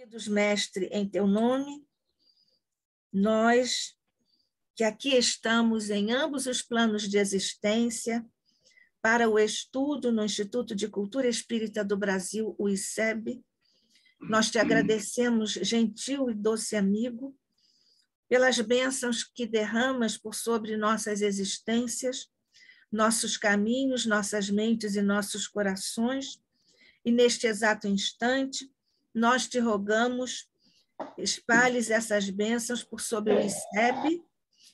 Queridos mestre, em teu nome, nós que aqui estamos em ambos os planos de existência para o estudo no Instituto de Cultura Espírita do Brasil, o ICEB, nós te agradecemos, gentil e doce amigo, pelas bênçãos que derramas por sobre nossas existências, nossos caminhos, nossas mentes e nossos corações, e neste exato instante, nós te rogamos, espalhes essas bênçãos por sobre o ICEB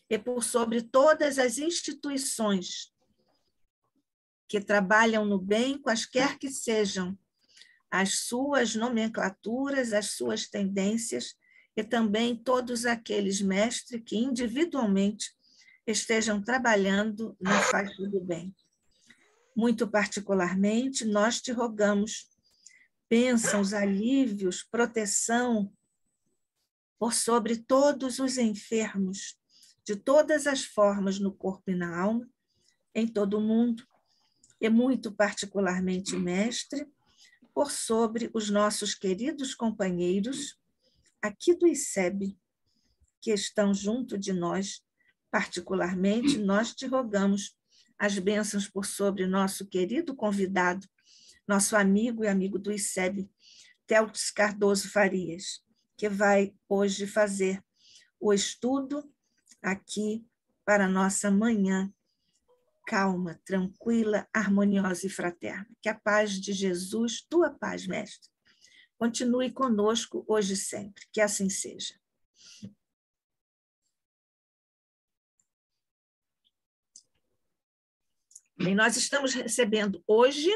e por sobre todas as instituições que trabalham no bem, quaisquer que sejam as suas nomenclaturas, as suas tendências, e também todos aqueles, mestre, que individualmente estejam trabalhando na faixa do bem. Muito particularmente, nós te rogamos bênçãos, alívios, proteção por sobre todos os enfermos, de todas as formas no corpo e na alma, em todo o mundo, e muito particularmente, mestre, por sobre os nossos queridos companheiros aqui do ICEB, que estão junto de nós, particularmente, nós te rogamos as bênçãos por sobre nosso querido convidado, nosso amigo e amigo do ICEB, Théotis Cardoso Farias, que vai hoje fazer o estudo aqui para a nossa manhã calma, tranquila, harmoniosa e fraterna. Que a paz de Jesus, tua paz, mestre, continue conosco hoje e sempre. Que assim seja. Bem, nós estamos recebendo hoje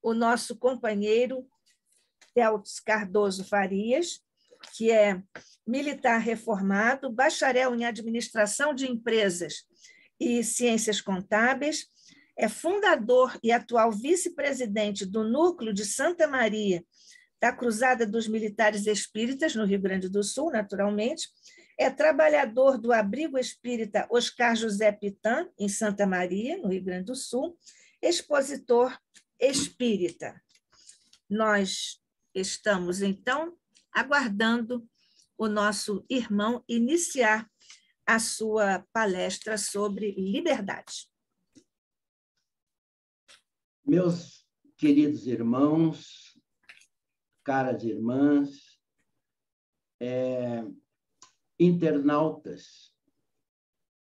o nosso companheiro Théotis Cardoso Farias, que é militar reformado, bacharel em administração de empresas e ciências contábeis, é fundador e atual vice-presidente do Núcleo de Santa Maria da Cruzada dos Militares Espíritas, no Rio Grande do Sul, naturalmente, é trabalhador do Abrigo Espírita Oscar José Pitã, em Santa Maria, no Rio Grande do Sul, expositor espírita. Nós estamos, então, aguardando o nosso irmão iniciar a sua palestra sobre liberdade. Meus queridos irmãos, caras irmãs, internautas,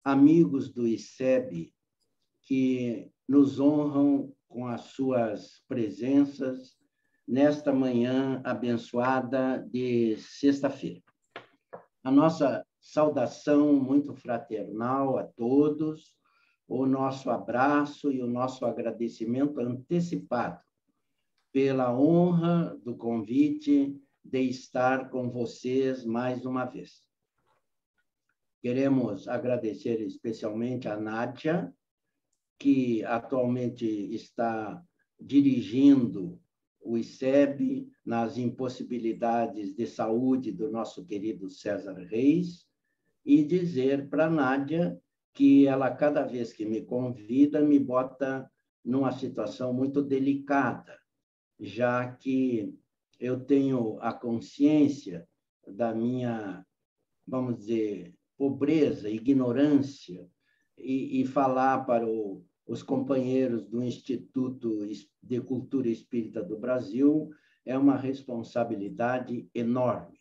amigos do ICEB, que nos honram com as suas presenças nesta manhã abençoada de sexta-feira. A nossa saudação muito fraternal a todos, o nosso abraço e o nosso agradecimento antecipado pela honra do convite de estar com vocês mais uma vez. Queremos agradecer especialmente a Nádia, que atualmente está dirigindo o ICEB nas impossibilidades de saúde do nosso querido César Reis, e dizer para a Nádia que ela, cada vez que me convida, me bota numa situação muito delicada, já que eu tenho a consciência da minha, vamos dizer, pobreza, ignorância, e falar para os companheiros do Instituto de Cultura Espírita do Brasil é uma responsabilidade enorme.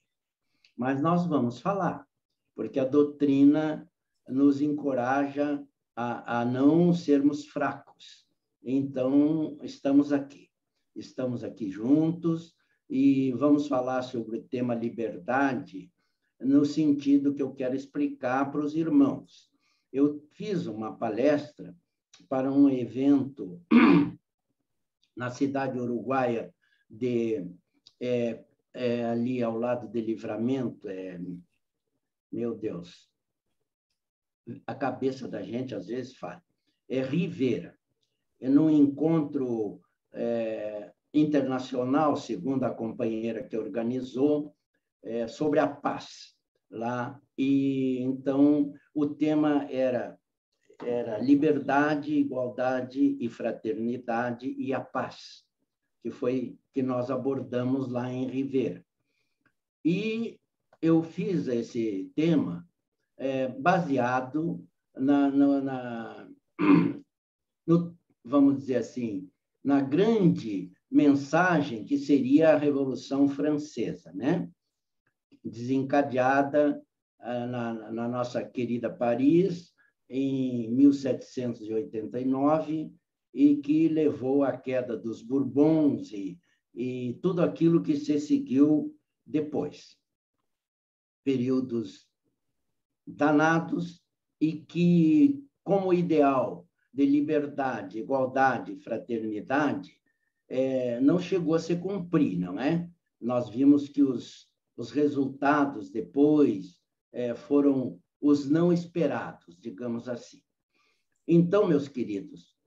Mas nós vamos falar, porque a doutrina nos encoraja a não sermos fracos. Então, estamos aqui juntos, e vamos falar sobre o tema liberdade, no sentido que eu quero explicar para os irmãos. Eu fiz uma palestra para um evento na cidade uruguaia ali ao lado de Livramento, meu Deus, a cabeça da gente às vezes fala, Rivera, num encontro internacional, segundo a companheira que organizou, sobre a paz lá. E então o tema era liberdade, igualdade e fraternidade e a paz, que foi que nós abordamos lá em Rivera. E eu fiz esse tema baseado vamos dizer assim, na grande mensagem que seria a Revolução Francesa, né? Desencadeada na nossa querida Paris, em 1789, e que levou à queda dos Bourbons e tudo aquilo que se seguiu depois. Períodos danados e que, como ideal de liberdade, igualdade, fraternidade, não chegou a se cumprir, não é? Nós vimos que os resultados depois foram os não esperados, digamos assim. Então, meus queridos,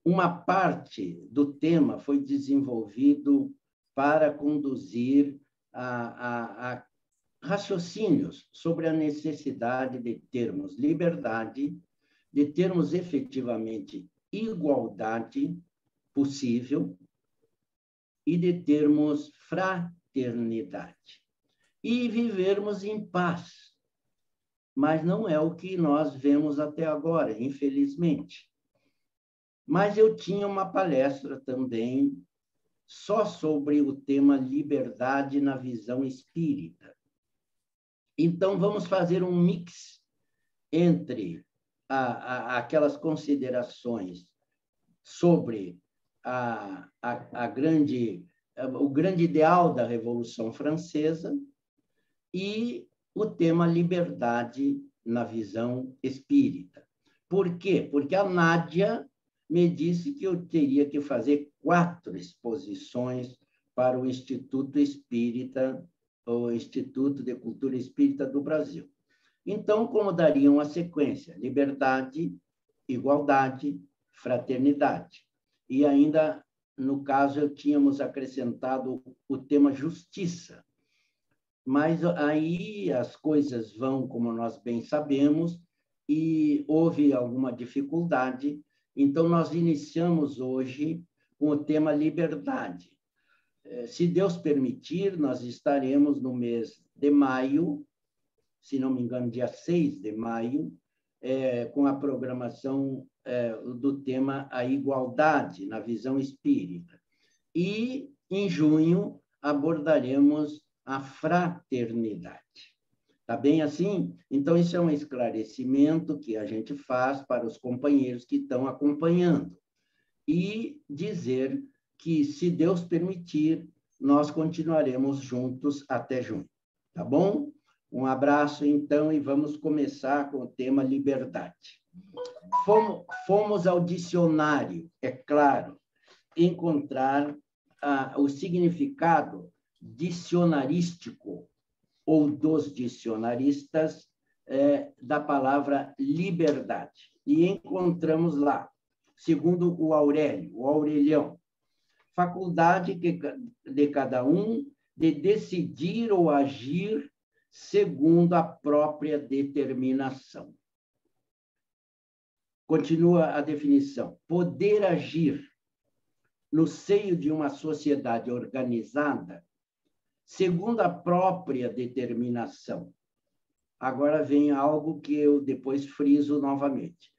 uma parte do tema foi desenvolvido para conduzir a raciocínios sobre a necessidade de termos liberdade, de termos efetivamente igualdade possível e de termos fraternidade. E vivermos em paz. Mas não é o que nós vemos até agora, infelizmente. Mas eu tinha uma palestra também só sobre o tema liberdade na visão espírita. Então, vamos fazer um mix entre aquelas considerações sobre o grande ideal da Revolução Francesa e o tema liberdade na visão espírita. Por quê? Porque a Nádia me disse que eu teria que fazer 4 exposições para o Instituto Espírita, o Instituto de Cultura Espírita do Brasil. Então, como dariam a sequência? Liberdade, igualdade, fraternidade. E ainda, no caso, tínhamos acrescentado o tema justiça. Mas aí as coisas vão, como nós bem sabemos, e houve alguma dificuldade. Então, nós iniciamos hoje com o tema liberdade. Se Deus permitir, nós estaremos no mês de maio, se não me engano, dia 6 de maio, com a programação do tema a igualdade na visão espírita. E, em junho, abordaremos a fraternidade. Tá bem assim? Então, isso é um esclarecimento que a gente faz para os companheiros que estão acompanhando. E dizer que, se Deus permitir, nós continuaremos juntos até junho. Tá bom? Um abraço, então, e vamos começar com o tema liberdade. Fomos ao dicionário, é claro, encontrar o significado dicionarístico ou dos dicionaristas da palavra liberdade. E encontramos lá, segundo o Aurelião, faculdade de cada um de decidir ou agir segundo a própria determinação. Continua a definição. Poder agir no seio de uma sociedade organizada segundo a própria determinação. Agora vem algo que eu depois friso novamente.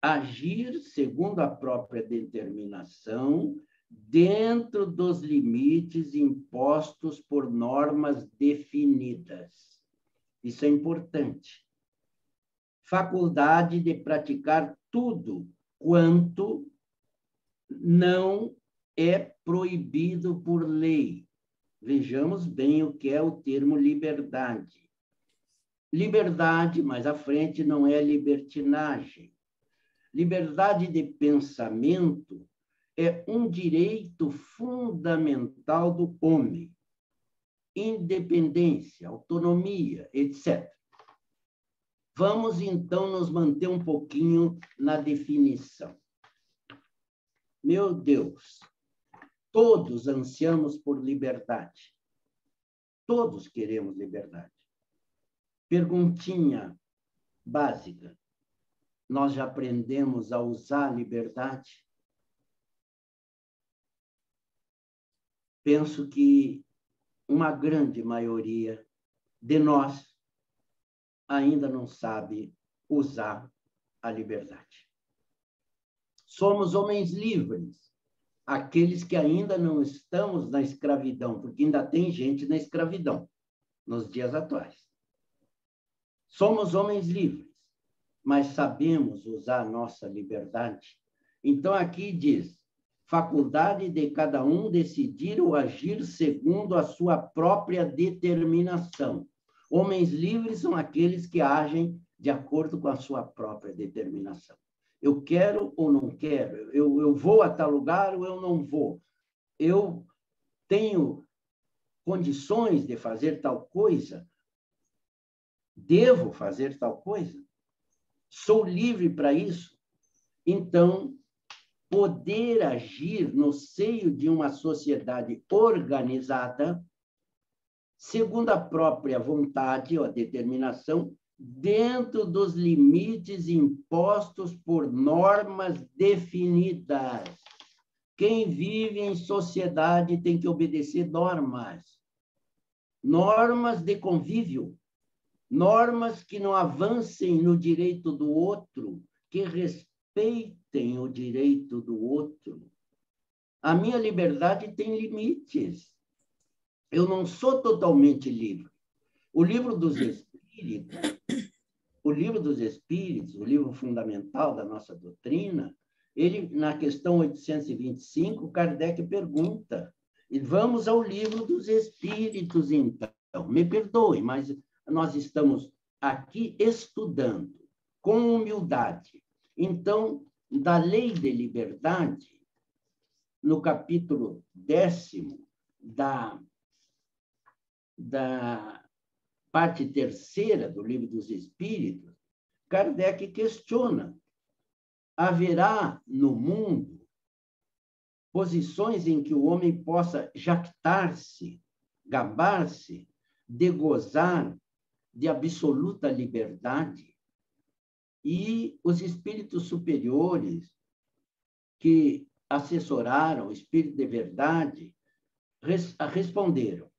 Agir segundo a própria determinação dentro dos limites impostos por normas definidas. Isso é importante. Faculdade de praticar tudo quanto não é proibido por lei. Vejamos bem o que é o termo liberdade. Liberdade, mais à frente, não é libertinagem. Liberdade de pensamento é um direito fundamental do homem. Independência, autonomia, etc. Vamos, então, nos manter um pouquinho na definição. Meu Deus, todos ansiamos por liberdade. Todos queremos liberdade. Perguntinha básica. Nós já aprendemos a usar a liberdade? Penso que uma grande maioria de nós ainda não sabe usar a liberdade. Somos homens livres, aqueles que ainda não estamos na escravidão, porque ainda tem gente na escravidão nos dias atuais. Somos homens livres, mas sabemos usar a nossa liberdade. Então, aqui diz, faculdade de cada um decidir ou agir segundo a sua própria determinação. Homens livres são aqueles que agem de acordo com a sua própria determinação. Eu quero ou não quero? Eu vou a tal lugar ou eu não vou? Eu tenho condições de fazer tal coisa? Devo fazer tal coisa? Sou livre para isso? Então, poder agir no seio de uma sociedade organizada, segundo a própria vontade ou a determinação, dentro dos limites impostos por normas definidas. Quem vive em sociedade tem que obedecer normas. Normas de convívio. Normas que não avancem no direito do outro, que respeitem o direito do outro. A minha liberdade tem limites. Eu não sou totalmente livre. O livro dos Espíritos, o livro fundamental da nossa doutrina, ele, na questão 825, Kardec pergunta, e vamos ao livro dos Espíritos, então. Me perdoe, mas nós estamos aqui estudando com humildade. Então, da lei de liberdade, no capítulo 10º da parte 3ª do Livro dos Espíritos, Kardec questiona: haverá no mundo posições em que o homem possa jactar-se, gabar-se, de gozar de absoluta liberdade? E os espíritos superiores que assessoraram o espírito de verdade responderam: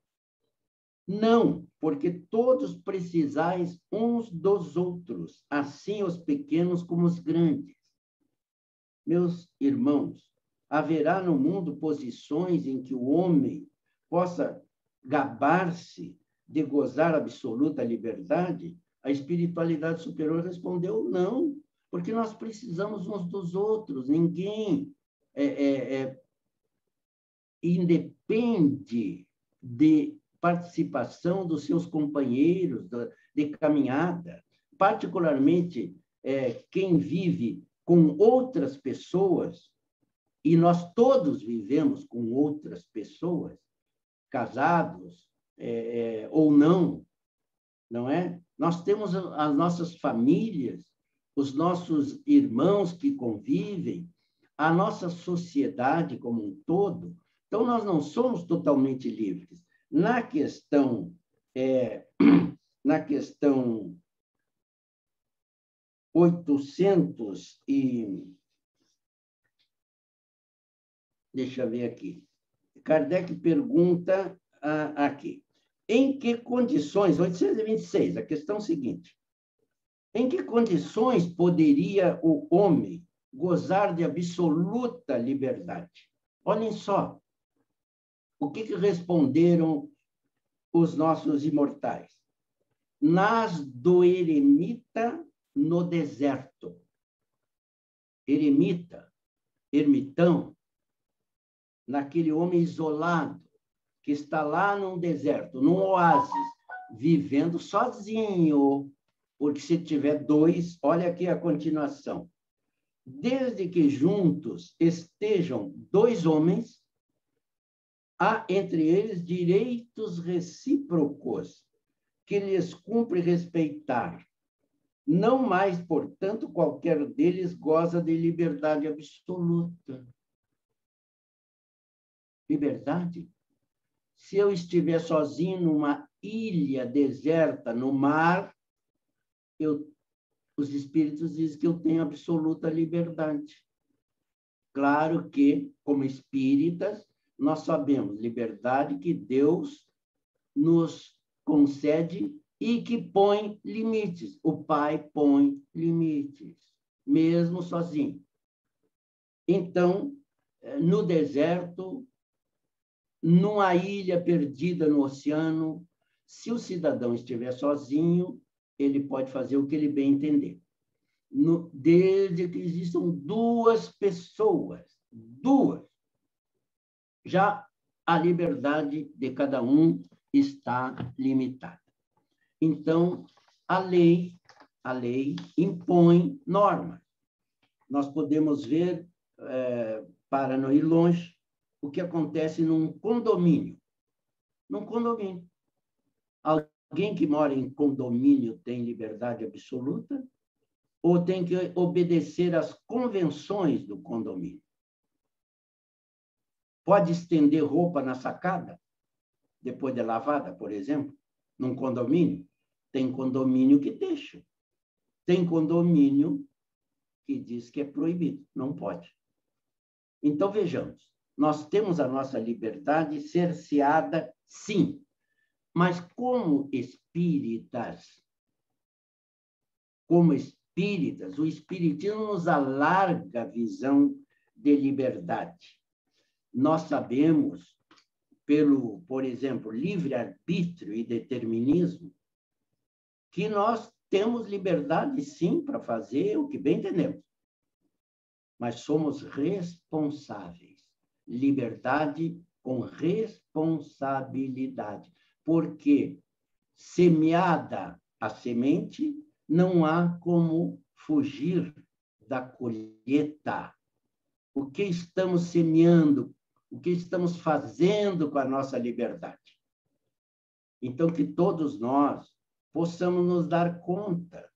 não, porque todos precisais uns dos outros, assim os pequenos como os grandes. Meus irmãos, haverá no mundo posições em que o homem possa gabar-se de gozar absoluta liberdade? A espiritualidade superior respondeu não, porque nós precisamos uns dos outros. Ninguém independe de participação dos seus companheiros de caminhada, particularmente quem vive com outras pessoas, e nós todos vivemos com outras pessoas, casados ou não, não é? Nós temos as nossas famílias, os nossos irmãos que convivem, a nossa sociedade como um todo. Então, nós não somos totalmente livres. Na questão 800 e... Deixa eu ver aqui. Kardec pergunta aqui. Em que condições, 826, a questão seguinte, em que condições poderia o homem gozar de absoluta liberdade? Olhem só, o que responderam os nossos imortais? Nas do eremita no deserto. Eremita, ermitão, naquele homem isolado, que está lá num deserto, num oásis, vivendo sozinho, porque se tiver dois, olha aqui a continuação. Desde que juntos estejam dois homens, há entre eles direitos recíprocos que lhes cumpre respeitar. Não mais, portanto, qualquer deles goza de liberdade absoluta. Liberdade? Se eu estiver sozinho numa ilha deserta, no mar, os espíritos dizem que eu tenho absoluta liberdade. Claro que, como espíritas, nós sabemos liberdade que Deus nos concede e que põe limites. O Pai põe limites, mesmo sozinho. Então, no deserto, numa ilha perdida no oceano, se o cidadão estiver sozinho, ele pode fazer o que ele bem entender. Desde que existam duas pessoas, já a liberdade de cada um está limitada. Então, a lei impõe normas. Nós podemos ver, para não ir longe, o que acontece num condomínio. Num condomínio. Alguém que mora em condomínio tem liberdade absoluta ou tem que obedecer às convenções do condomínio? Pode estender roupa na sacada, depois de lavada, por exemplo, num condomínio? Tem condomínio que deixa. Tem condomínio que diz que é proibido, não pode. Então, vejamos, nós temos a nossa liberdade cerceada, sim, mas como espíritas, o Espiritismo nos alarga a visão de liberdade. Nós sabemos, por exemplo, livre-arbítrio e determinismo, que nós temos liberdade, sim, para fazer o que bem entendemos, mas somos responsáveis. Liberdade com responsabilidade, porque semeada a semente, não há como fugir da colheita. O que estamos semeando, o que estamos fazendo com a nossa liberdade? Então, que todos nós possamos nos dar conta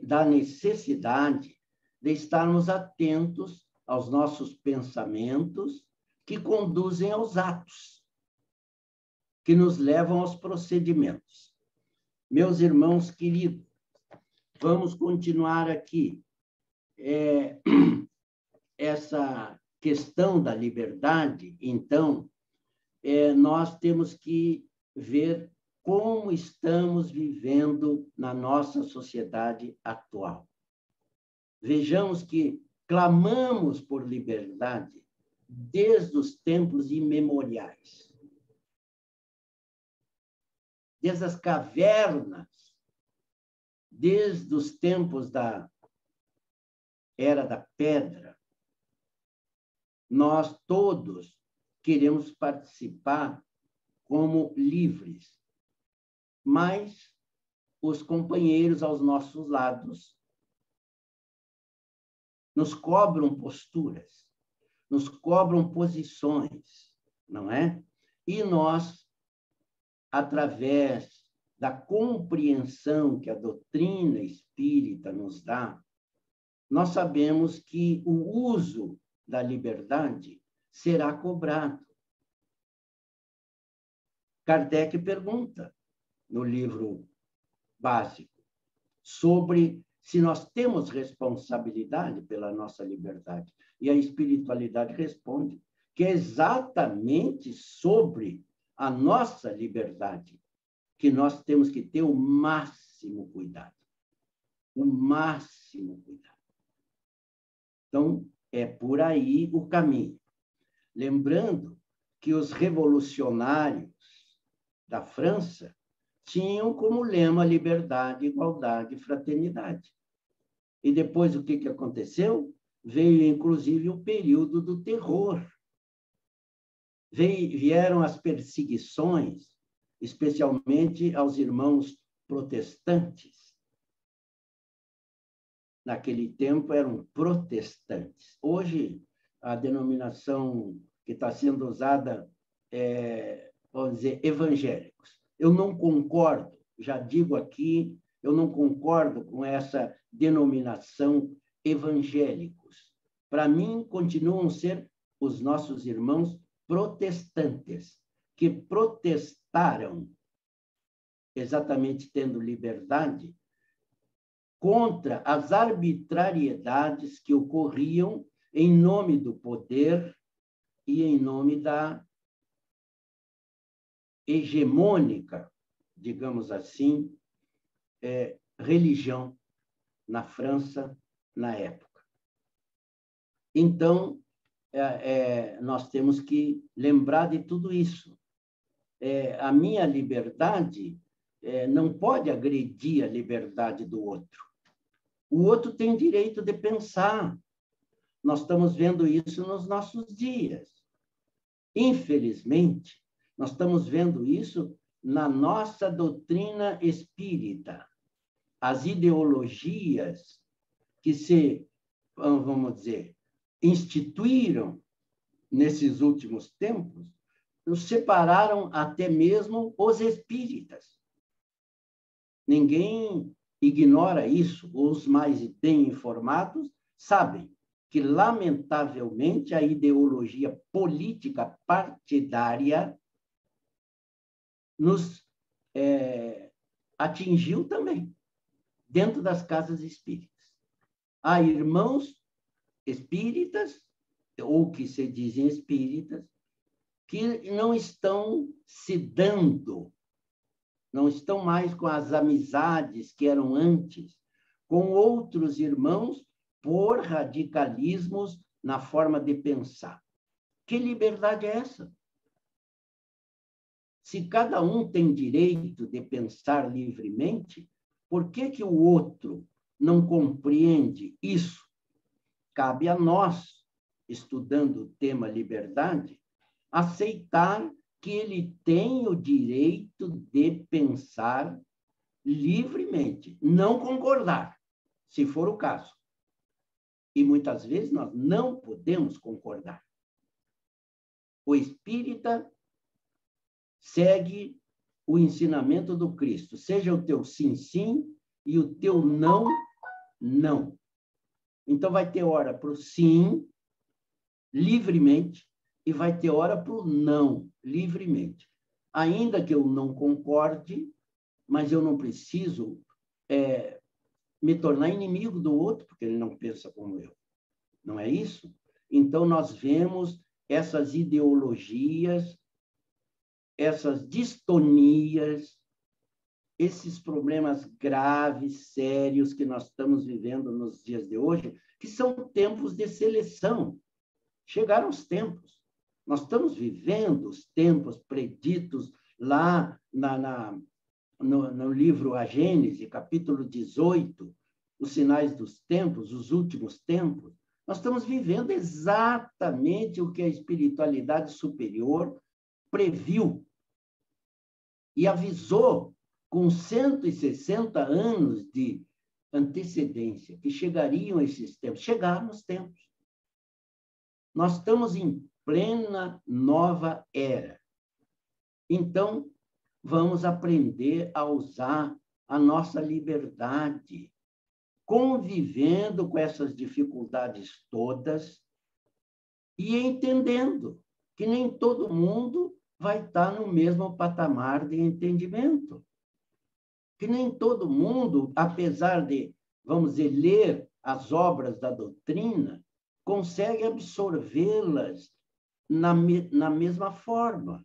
da necessidade de estarmos atentos aos nossos pensamentos que conduzem aos atos, que nos levam aos procedimentos. Meus irmãos queridos, vamos continuar aqui. Essa questão da liberdade, então, nós temos que ver como estamos vivendo na nossa sociedade atual. Vejamos que clamamos por liberdade desde os tempos imemoriais. Desde as cavernas, desde os tempos da Era da Pedra, nós todos queremos participar como livres, mas os companheiros aos nossos lados nos cobram posturas, nos cobram posições, não é? E nós, através da compreensão que a doutrina espírita nos dá, nós sabemos que o uso da liberdade será cobrado. Kardec pergunta, no livro básico, sobre se nós temos responsabilidade pela nossa liberdade. E a espiritualidade responde que é exatamente sobre a nossa liberdade que nós temos que ter o máximo cuidado. O máximo cuidado. Então, é por aí o caminho. Lembrando que os revolucionários da França tinham como lema liberdade, igualdade e fraternidade. E depois o que aconteceu? Veio, inclusive, o período do terror. Vieram as perseguições, especialmente aos irmãos protestantes. Naquele tempo eram protestantes. Hoje, a denominação que está sendo usada é, vamos dizer, evangélicos. Eu não concordo, já digo aqui, eu não concordo com essa denominação evangélicos. Para mim, continuam a ser os nossos irmãos protestantes, que protestaram, exatamente tendo liberdade, contra as arbitrariedades que ocorriam em nome do poder e em nome da hegemônica, digamos assim, religião na França na época. Então, nós temos que lembrar de tudo isso. A minha liberdade não pode agredir a liberdade do outro. O outro tem direito de pensar. Nós estamos vendo isso nos nossos dias. Infelizmente, nós estamos vendo isso na nossa doutrina espírita. As ideologias que se, vamos dizer, instituíram nesses últimos tempos, nos separaram até mesmo os espíritas. Ninguém ignora isso. Os mais bem informados sabem que, lamentavelmente, a ideologia política partidária nos atingiu também, dentro das casas espíritas. Há irmãos espíritas, ou que se dizem espíritas, que não estão se dando, não estão mais com as amizades que eram antes, com outros irmãos, por radicalismos na forma de pensar. Que liberdade é essa? Se cada um tem direito de pensar livremente, por que o outro não compreende isso? Cabe a nós, estudando o tema liberdade, aceitar que ele tem o direito de pensar livremente, não concordar, se for o caso. E muitas vezes nós não podemos concordar. O espírita segue o ensinamento do Cristo. Seja o teu sim, sim, e o teu não, não. Então, vai ter hora para o sim, livremente, e vai ter hora para o não, livremente. Ainda que eu não concorde, mas eu não preciso me tornar inimigo do outro, porque ele não pensa como eu. Não é isso? Então, nós vemos essas ideologias, essas distonias, esses problemas graves, sérios que nós estamos vivendo nos dias de hoje, que são tempos de seleção. Chegaram os tempos. Nós estamos vivendo os tempos preditos lá no livro A Gênese, capítulo 18, os sinais dos tempos, os últimos tempos. Nós estamos vivendo exatamente o que a espiritualidade superior previu e avisou com 160 anos de antecedência que chegariam esses tempos. Chegaram os tempos. Nós estamos em plena nova era. Então, vamos aprender a usar a nossa liberdade, convivendo com essas dificuldades todas e entendendo que nem todo mundo vai estar no mesmo patamar de entendimento. Que nem todo mundo, apesar de, vamos dizer, ler as obras da doutrina, consegue absorvê-las na mesma forma.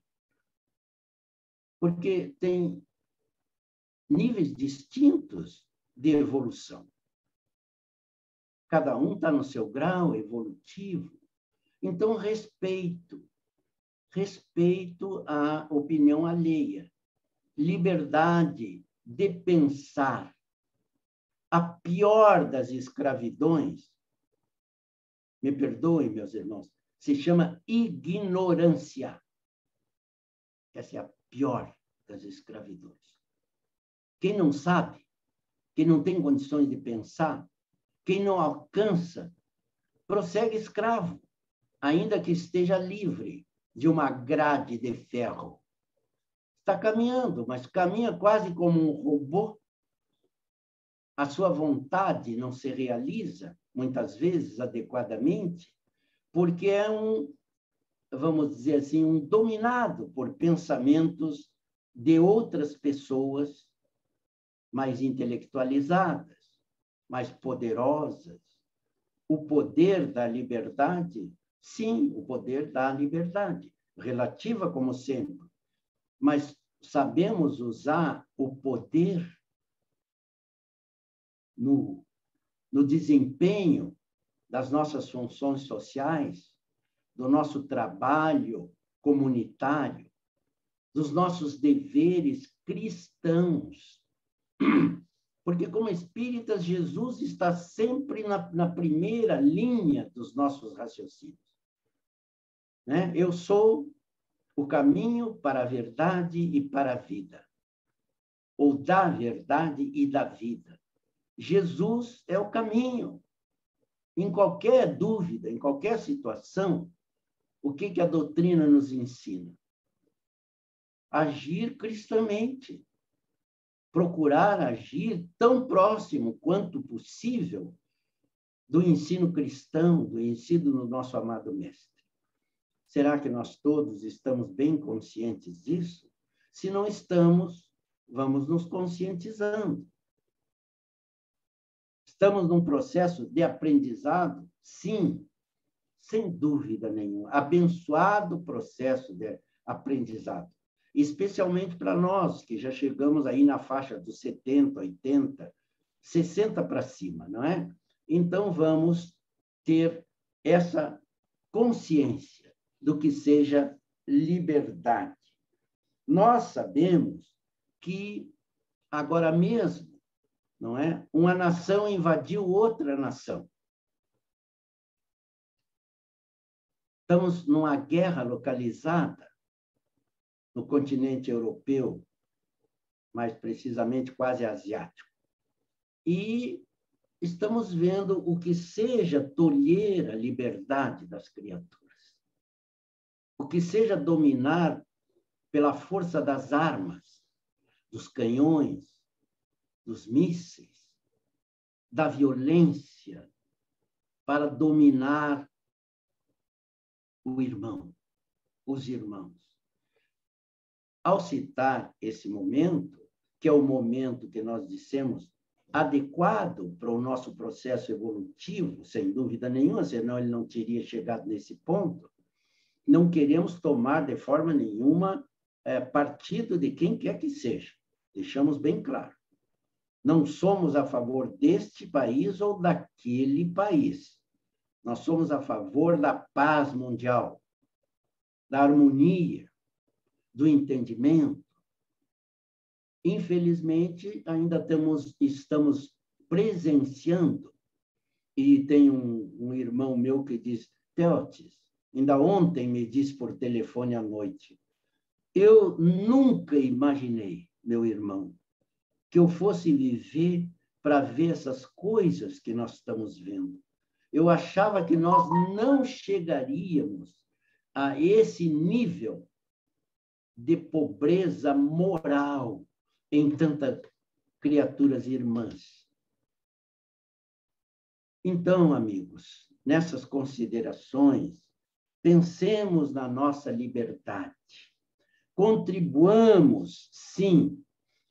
Porque tem níveis distintos de evolução. Cada um está no seu grau evolutivo. Então, respeito à opinião alheia, liberdade de pensar. A pior das escravidões, me perdoem, meus irmãos, se chama ignorância. Essa é a pior das escravidões. Quem não sabe, quem não tem condições de pensar, quem não alcança, prossegue escravo, ainda que esteja livre de uma grade de ferro. Está caminhando, mas caminha quase como um robô. A sua vontade não se realiza, muitas vezes, adequadamente, porque é vamos dizer assim, um dominado por pensamentos de outras pessoas mais intelectualizadas, mais poderosas. O poder da liberdade, sim, o poder da liberdade, relativa como sempre, mas sabemos usar o poder no desempenho das nossas funções sociais, do nosso trabalho comunitário, dos nossos deveres cristãos. Porque, como espíritas, Jesus está sempre na primeira linha dos nossos raciocínios. Né? Eu sou o caminho para a verdade e para a vida, ou da verdade e da vida. Jesus é o caminho. Em qualquer dúvida, em qualquer situação, o que a doutrina nos ensina? Agir cristamente. Procurar agir tão próximo quanto possível do ensino cristão, do ensino do nosso amado Mestre. Será que nós todos estamos bem conscientes disso? Se não estamos, vamos nos conscientizando. Estamos num processo de aprendizado? Sim, sem dúvida nenhuma. Abençoado processo de aprendizado. Especialmente para nós, que já chegamos aí na faixa dos 70, 80, 60 para cima, não é? Então, vamos ter essa consciência do que seja liberdade. Nós sabemos que, agora mesmo, não é? Uma nação invadiu outra nação. Estamos numa guerra localizada no continente europeu, mais precisamente quase asiático. E estamos vendo o que seja tolher a liberdade das criaturas, o que seja dominar pela força das armas, dos canhões, dos mísseis, da violência, para dominar o irmão, os irmãos. Ao citar esse momento, que é o momento que nós dissemos adequado para o nosso processo evolutivo, sem dúvida nenhuma, senão ele não teria chegado nesse ponto, não queremos tomar de forma nenhuma partido de quem quer que seja. Deixamos bem claro. Não somos a favor deste país ou daquele país. Nós somos a favor da paz mundial, da harmonia, do entendimento. Infelizmente, ainda estamos presenciando, e tem um irmão meu que diz, Teotis, ainda ontem me disse por telefone à noite, eu nunca imaginei, meu irmão, que eu fosse viver para ver essas coisas que nós estamos vendo. Eu achava que nós não chegaríamos a esse nível de pobreza moral em tantas criaturas irmãs. Então, amigos, nessas considerações, pensemos na nossa liberdade. Contribuamos, sim,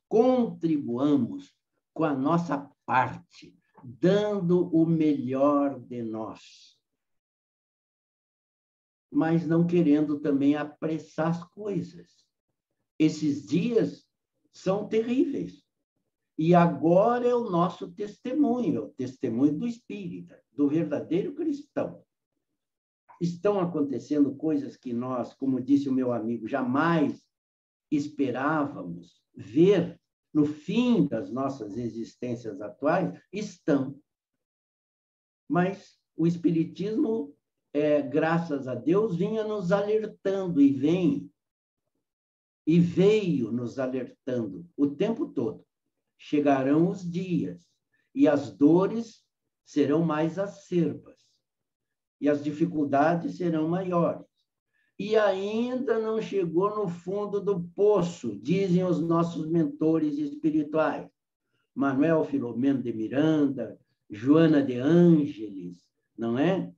contribuamos com a nossa parte, dando o melhor de nós. Mas não querendo também apressar as coisas. Esses dias são terríveis. E agora é o nosso testemunho, é o testemunho do espírita, do verdadeiro cristão. Estão acontecendo coisas que nós, como disse o meu amigo, jamais esperávamos ver no fim das nossas existências atuais. Estão. Mas o espiritismo, graças a Deus, vinha nos alertando e veio nos alertando o tempo todo. Chegarão os dias e as dores serão mais acerbas e as dificuldades serão maiores. E ainda não chegou no fundo do poço, dizem os nossos mentores espirituais. Manuel Filomeno de Miranda, Joana de Ângeles, não é?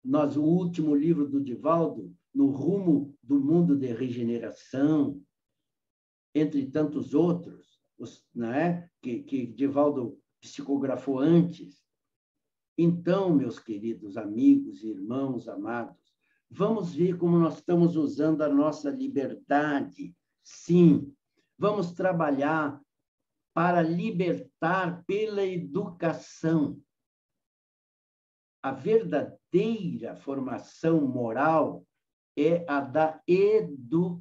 O último livro do Divaldo, No Rumo do Mundo de Regeneração, entre tantos outros, não é? que Divaldo psicografou antes. Então, meus queridos amigos e irmãos amados, vamos ver como nós estamos usando a nossa liberdade Sim, vamos trabalhar para libertar pela educação. A verdadeira formação moral é a da educação.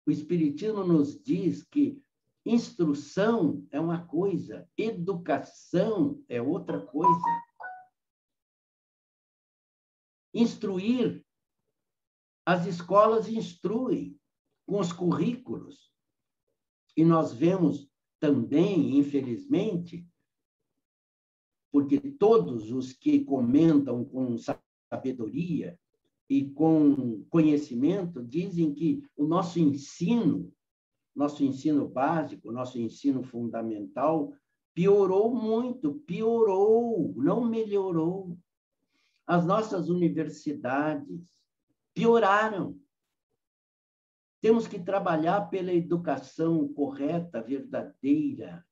O Espiritismo nos diz que instrução é uma coisa, educação é outra coisa. Instruir, as escolas instruem com os currículos. E nós vemos também, infelizmente, porque todos os que comentam com sabedoria e com conhecimento dizem que o nosso ensino básico, nosso ensino fundamental, piorou muito, piorou, não melhorou. As nossas universidades pioraram. Temos que trabalhar pela educação correta, verdadeira,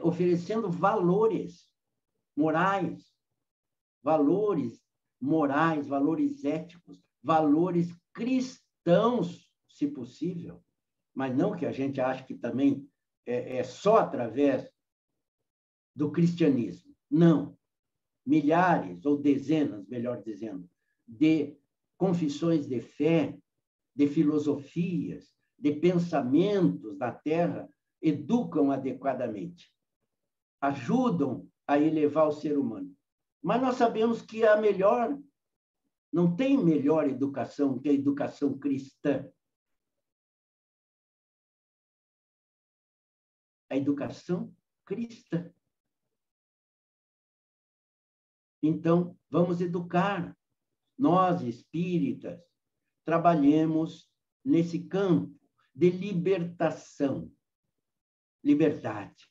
oferecendo valores morais, valores éticos, valores cristãos, se possível, mas não que a gente ache que também é só através do cristianismo. Não. Milhares ou dezenas, melhor dizendo, de confissões de fé, de filosofias, de pensamentos da Terra educam adequadamente, ajudam a elevar o ser humano. Mas nós sabemos que não tem melhor educação que a educação cristã. A educação cristã. Então, vamos educar. Nós, espíritas, trabalhemos nesse campo de libertação, liberdade.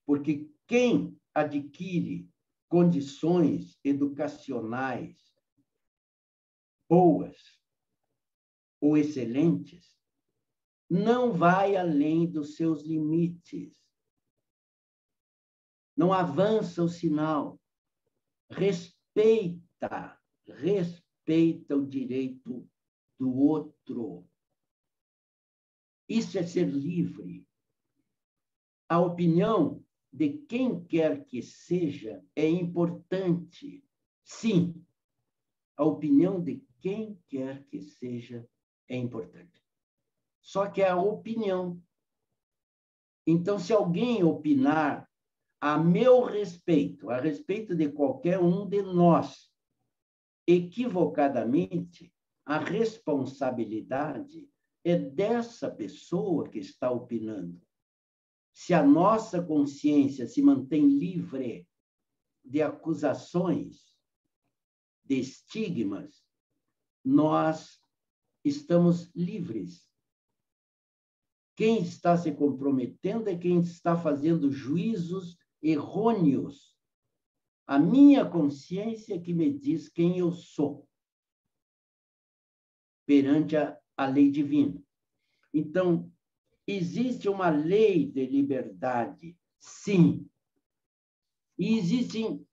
Porque quem adquire condições educacionais boas ou excelentes, não vai além dos seus limites. Não avança o sinal. Respeita o direito do outro. Isso é ser livre. A opinião de quem quer que seja é importante. Sim, a opinião de quem quer que seja é importante. Só que é a opinião. Então, se alguém opinar a meu respeito, a respeito de qualquer um de nós, equivocadamente, a responsabilidade é dessa pessoa que está opinando. Se a nossa consciência se mantém livre de acusações, de estigmas, nós estamos livres. Quem está se comprometendo é quem está fazendo juízos errôneos. A minha consciência que me diz quem eu sou perante a lei divina. Então, existe uma lei de liberdade, sim. E existem,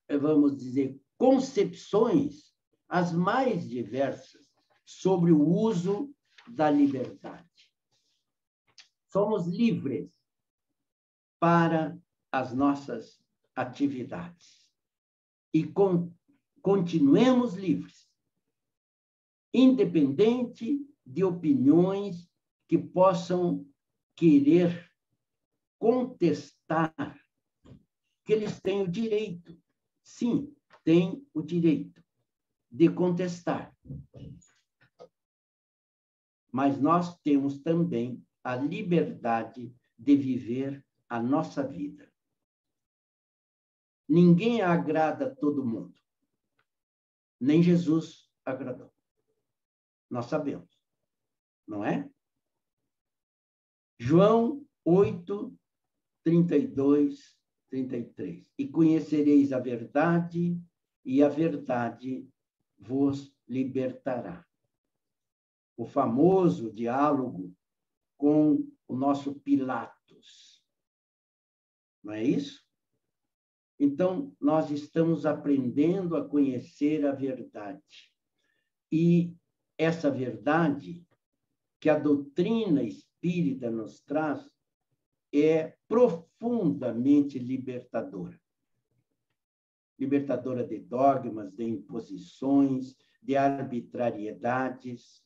vamos dizer, concepções as mais diversas sobre o uso da liberdade. Somos livres para as nossas atividades. E continuemos livres, independente de opiniões que possam querer contestar, que eles têm o direito, sim, têm o direito de contestar. Mas nós temos também a liberdade de viver a nossa vida. Ninguém agrada a todo mundo. Nem Jesus agradou. Nós sabemos, não é? João 8, 32, 33. E conhecereis a verdade, e a verdade vos libertará. O famoso diálogo com o nosso Pilatos. Não é isso? Então, nós estamos aprendendo a conhecer a verdade. E essa verdade que a doutrina espírita nos traz é profundamente libertadora. Libertadora de dogmas, de imposições, de arbitrariedades.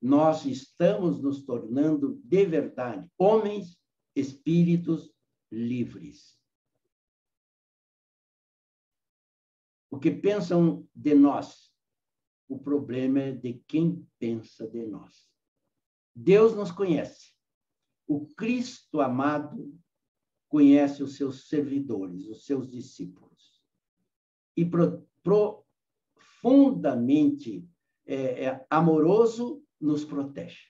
Nós estamos nos tornando, de verdade, homens, espíritos livres. O que pensam de nós? O problema é de quem pensa de nós. Deus nos conhece. O Cristo amado conhece os seus servidores, os seus discípulos. E profundamente amoroso, nos protege,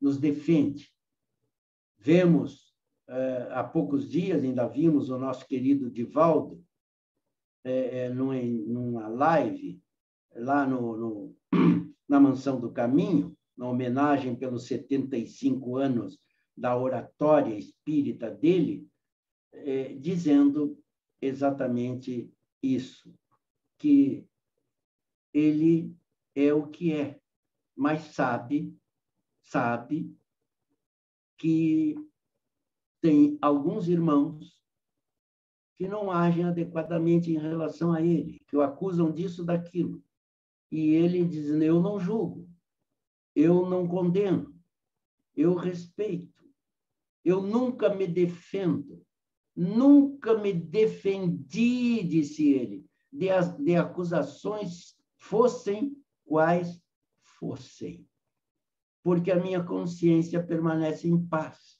nos defende. Vemos, há poucos dias, ainda vimos o nosso querido Divaldo, numa live, lá na Mansão do Caminho, na homenagem pelos 75 anos da oratória espírita dele, dizendo exatamente isso, que ele é o que é, mas sabe que tem alguns irmãos que não agem adequadamente em relação a ele, que o acusam disso, daquilo. E ele diz, eu não julgo, eu não condeno, eu respeito, eu nunca me defendo, nunca me defendi, disse ele, de acusações, fossem quais fossem, porque a minha consciência permanece em paz.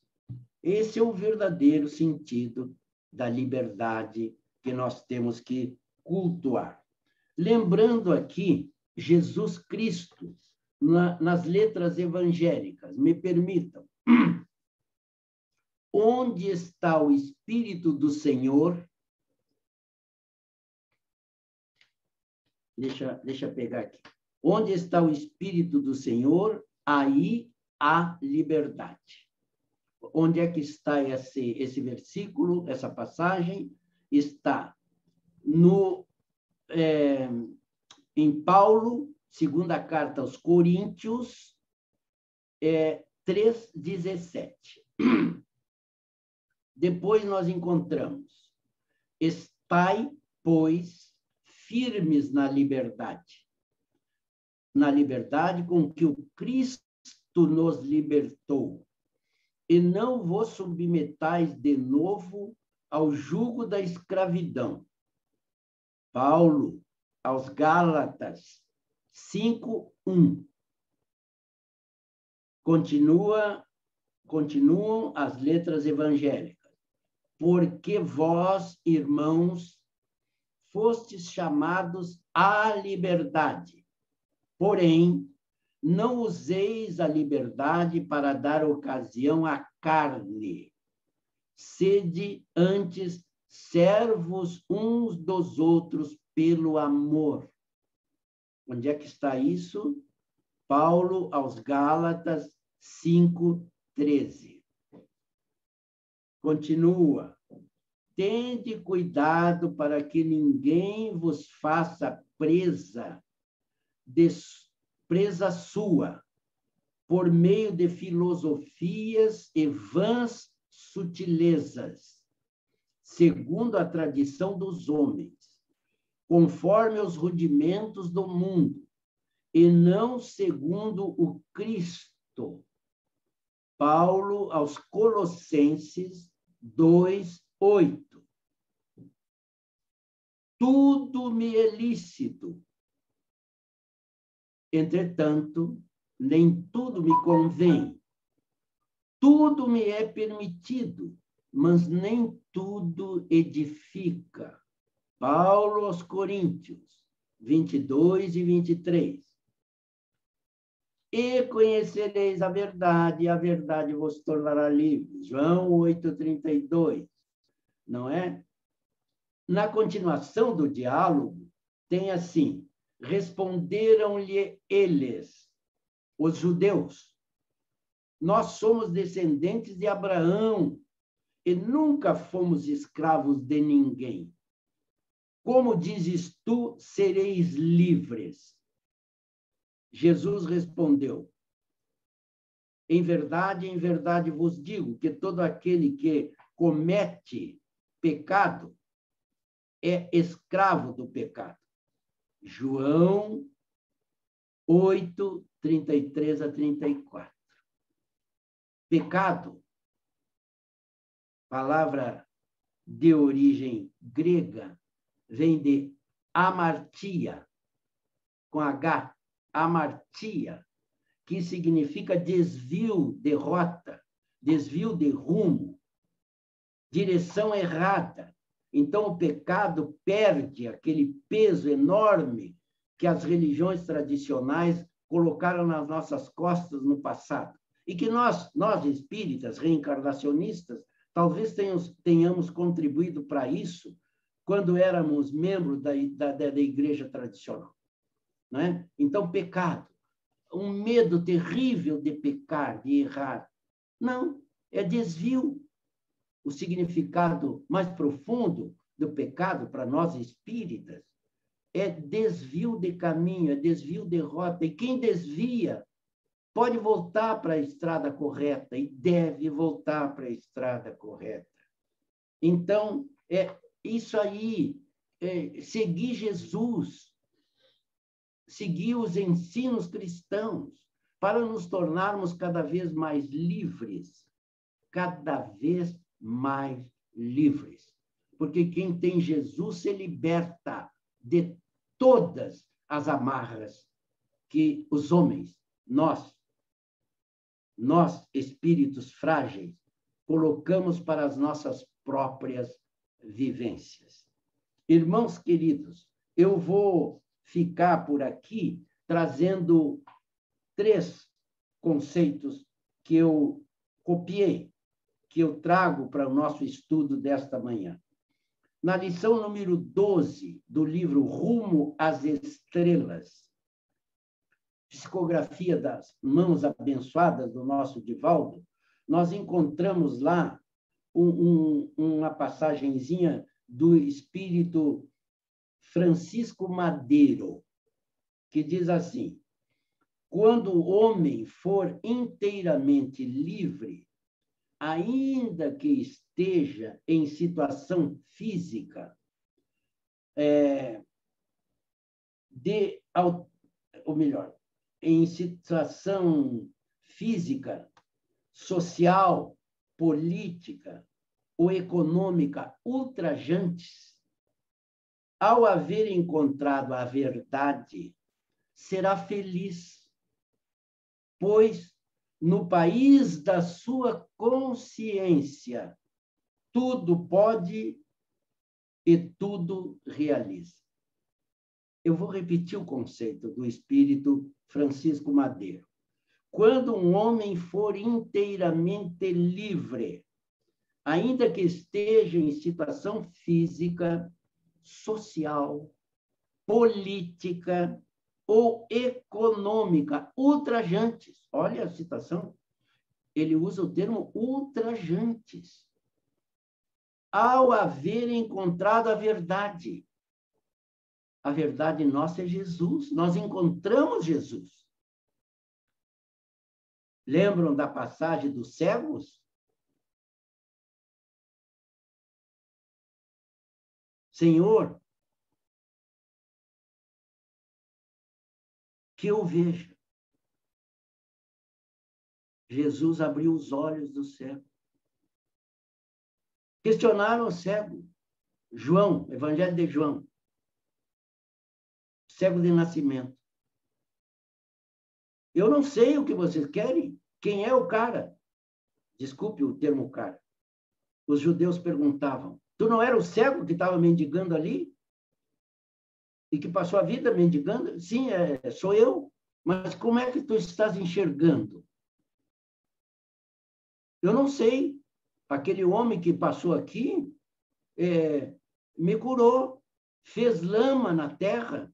Esse é o verdadeiro sentido da liberdade que nós temos que cultuar. Lembrando aqui Jesus Cristo nas letras evangélicas, me permitam. Onde está o Espírito do Senhor? Deixa eu pegar aqui. Onde está o Espírito do Senhor? Aí há liberdade. Onde é que está esse versículo, essa passagem? Está em Paulo, segunda carta aos Coríntios, 3:17. Depois nós encontramos: estai, pois, firmes na liberdade com que o Cristo nos libertou, e não vos submetais de novo ao jugo da escravidão. Paulo, aos Gálatas 5:1. Continuam as letras evangélicas. Porque vós, irmãos, fostes chamados à liberdade. Porém, não useis a liberdade para dar ocasião à carne. Sede antes servos uns dos outros pelo amor. Onde é que está isso? Paulo aos Gálatas 5:13. Continua. Tende cuidado para que ninguém vos faça presa sua, por meio de filosofias e vãs sutilezas, segundo a tradição dos homens, conforme os rudimentos do mundo, e não segundo o Cristo. Paulo aos Colossenses 2:8. Tudo me é lícito, entretanto, nem tudo me convém. Tudo me é permitido, mas nem tudo edifica. Paulo aos Coríntios 22 e 23. E conhecereis a verdade vos tornará livres. João 8:32. Não é? Na continuação do diálogo, tem assim: responderam-lhe eles, os judeus: nós somos descendentes de Abraão e nunca fomos escravos de ninguém. como dizes tu, sereis livres? Jesus respondeu: em verdade vos digo que todo aquele que comete pecado é escravo do pecado. João 8, 33 a 34. Pecado, palavra de origem grega, vem de amartia, com H, amartia, que significa desvio de rota, desvio de rumo, direção errada. Então, o pecado perde aquele peso enorme que as religiões tradicionais colocaram nas nossas costas no passado. E que nós espíritas, reencarnacionistas, talvez tenhamos contribuído para isso quando éramos membros da igreja tradicional. Não é? Então, pecado, um medo terrível de pecar, de errar. Não, é desvio. O significado mais profundo do pecado para nós espíritas é desvio de caminho, é desvio de rota. E quem desvia pode voltar para a estrada correta e deve voltar para a estrada correta. Então, é isso aí, seguir Jesus, seguir os ensinos cristãos, para nos tornarmos cada vez mais livres, cada vez mais livres. Porque quem tem Jesus se liberta de todas as amarras que os homens, nós, espíritos frágeis, colocamos para as nossas próprias vivências. Irmãos queridos, eu vou ficar por aqui trazendo 3 conceitos que eu copiei, que eu trago para o nosso estudo desta manhã. Na lição número 12 do livro Rumo às Estrelas, psicografia das mãos abençoadas do nosso Divaldo, nós encontramos lá uma passagenzinha do espírito Francisco Madeiro, que diz assim: quando o homem for inteiramente livre, ainda que esteja em situação física, em situação física, social, política ou econômica ultrajantes, ao haver encontrado a verdade, será feliz, pois no país da sua consciência tudo pode e tudo realiza. Eu vou repetir o conceito do espírito Francisco Madeiro. Quando um homem for inteiramente livre, ainda que esteja em situação física, social, política ou econômica ultrajantes. Olha a citação. Ele usa o termo ultrajantes. Ao haver encontrado a verdade. A verdade nossa é Jesus. Nós encontramos Jesus. Lembram da passagem dos cegos? Senhor, que eu veja. Jesus abriu os olhos do cego. Questionaram o cego. João, Evangelho de João. Cego de nascimento. Eu não sei o que vocês querem. Quem é o cara? Desculpe o termo cara. Os judeus perguntavam: tu não era o cego que estava mendigando ali? E que passou a vida mendigando? Sim, sou eu. Mas como é que tu estás enxergando? Eu não sei. Aquele homem que passou aqui me curou, fez lama na terra,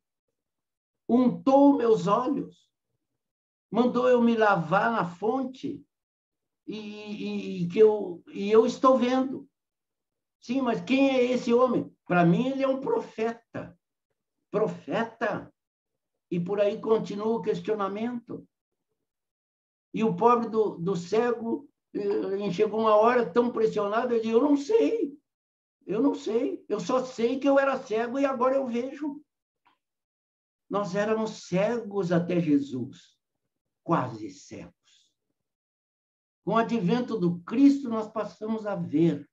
untou meus olhos, mandou eu me lavar na fonte e eu estou vendo. Sim, mas quem é esse homem? Para mim, ele é um profeta. profeta. E por aí continua o questionamento. E o pobre do cego chegou uma hora tão pressionado, ele disse, eu não sei, eu só sei que eu era cego e agora eu vejo. Nós éramos cegos até Jesus, quase cegos. Com o advento do Cristo, nós passamos a ver.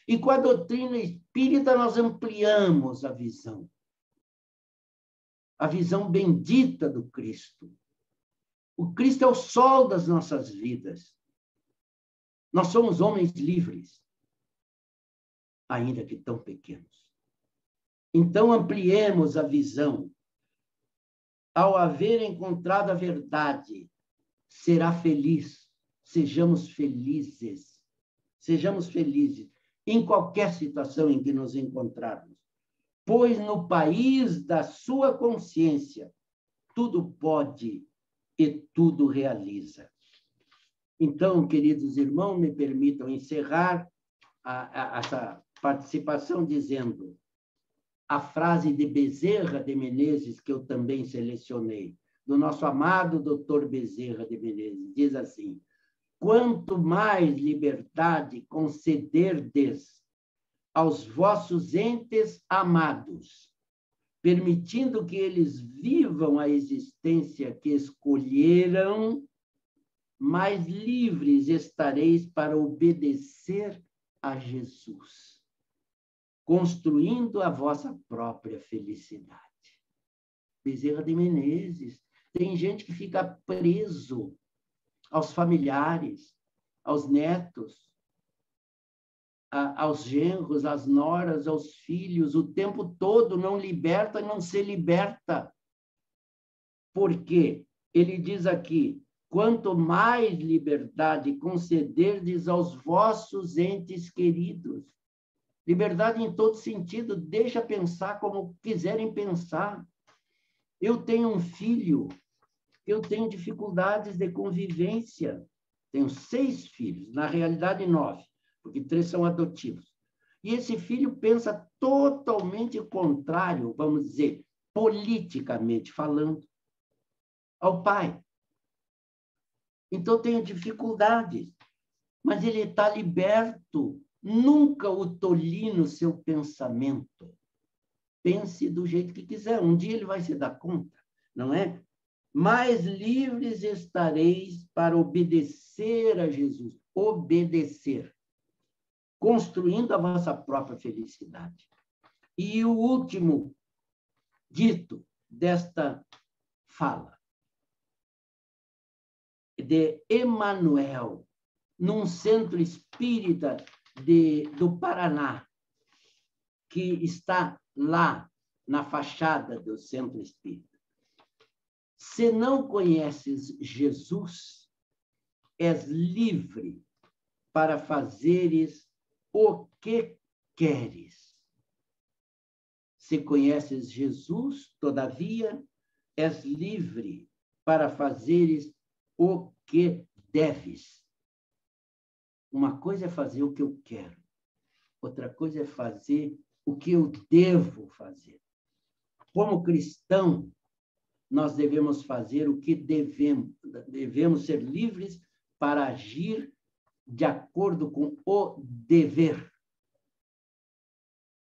E com a doutrina espírita, nós ampliamos a visão bendita do Cristo. O Cristo é o sol das nossas vidas. Nós somos homens livres, ainda que tão pequenos. Então, ampliemos a visão. Ao haver encontrado a verdade, será feliz. Sejamos felizes. Sejamos felizes em qualquer situação em que nos encontrarmos. Pois no país da sua consciência, tudo pode e tudo realiza. Então, queridos irmãos, me permitam encerrar essa participação dizendo a frase de Bezerra de Menezes, que eu também selecionei, do nosso amado doutor Bezerra de Menezes, diz assim, quanto mais liberdade concederdes aos vossos entes amados, permitindo que eles vivam a existência que escolheram, mais livres estareis para obedecer a Jesus, construindo a vossa própria felicidade. Bezerra de Menezes. Tem gente que fica preso aos familiares, aos netos, aos genros, às noras, aos filhos, o tempo todo não liberta e não se liberta. Por quê? Ele diz aqui, quanto mais liberdade concederdes aos vossos entes queridos. Liberdade em todo sentido, deixa pensar como quiserem pensar. Eu tenho um filho, eu tenho dificuldades de convivência. Tenho 6 filhos, na realidade 9, porque 3 são adotivos. E esse filho pensa totalmente contrário, vamos dizer, politicamente falando, ao pai. Então, tenho dificuldades, mas ele está liberto. Nunca o tolir no seu pensamento. Pense do jeito que quiser. Um dia ele vai se dar conta, não é? Mais livres estareis para obedecer a Jesus. Obedecer. Construindo a vossa própria felicidade. E o último dito desta fala de Emmanuel, num centro espírita do Paraná, que está lá na fachada do centro espírita. Se não conheces Jesus, és livre para fazeres o que queres. Se conheces Jesus, todavia, és livre para fazeres o que deves. Uma coisa é fazer o que eu quero, outra coisa é fazer o que eu devo fazer. Como cristão, nós devemos fazer o que devemos ser livres para agir de acordo com o dever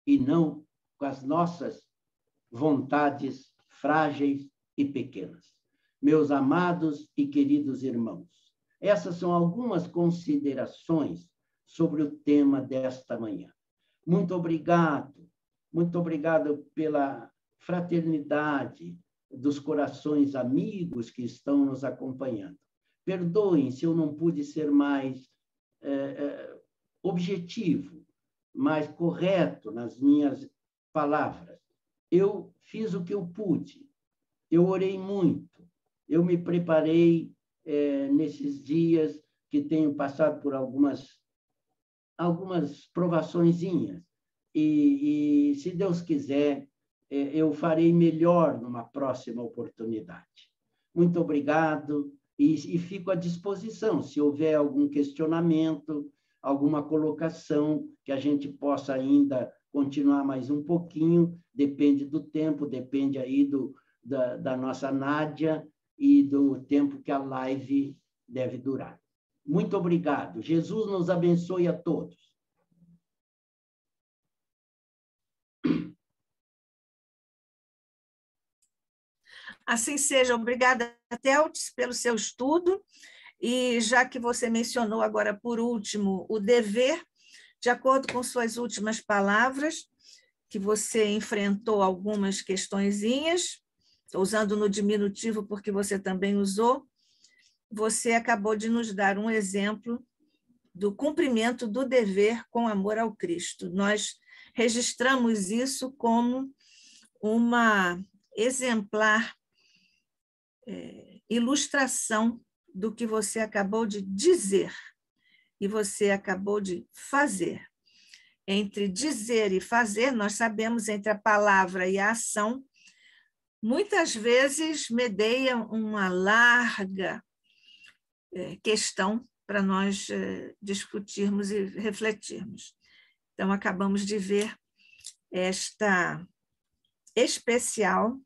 e não com as nossas vontades frágeis e pequenas. Meus amados e queridos irmãos, essas são algumas considerações sobre o tema desta manhã. Muito obrigado pela fraternidade dos corações amigos que estão nos acompanhando. Perdoem se eu não pude ser mais objetivo, mais correto nas minhas palavras. Eu fiz o que eu pude, eu orei muito, eu me preparei nesses dias que tenho passado por algumas provaçõezinhas. E se Deus quiser, eu farei melhor numa próxima oportunidade. Muito obrigado e fico à disposição, se houver algum questionamento, alguma colocação que a gente possa ainda continuar mais um pouquinho, depende do tempo, depende aí da nossa Nádia e do tempo que a live deve durar. Muito obrigado. Jesus nos abençoe a todos. Assim seja. Obrigada, Theltes, pelo seu estudo. E já que você mencionou agora, por último, o dever, de acordo com suas últimas palavras, que você enfrentou algumas questõezinhas, estou usando no diminutivo porque você também usou, você acabou de nos dar um exemplo do cumprimento do dever com amor ao Cristo. Nós registramos isso como uma exemplar ilustração do que você acabou de dizer e você acabou de fazer. Entre dizer e fazer, nós sabemos, entre a palavra e a ação, muitas vezes medeia uma larga questão para nós discutirmos e refletirmos. Então, acabamos de ver esta especial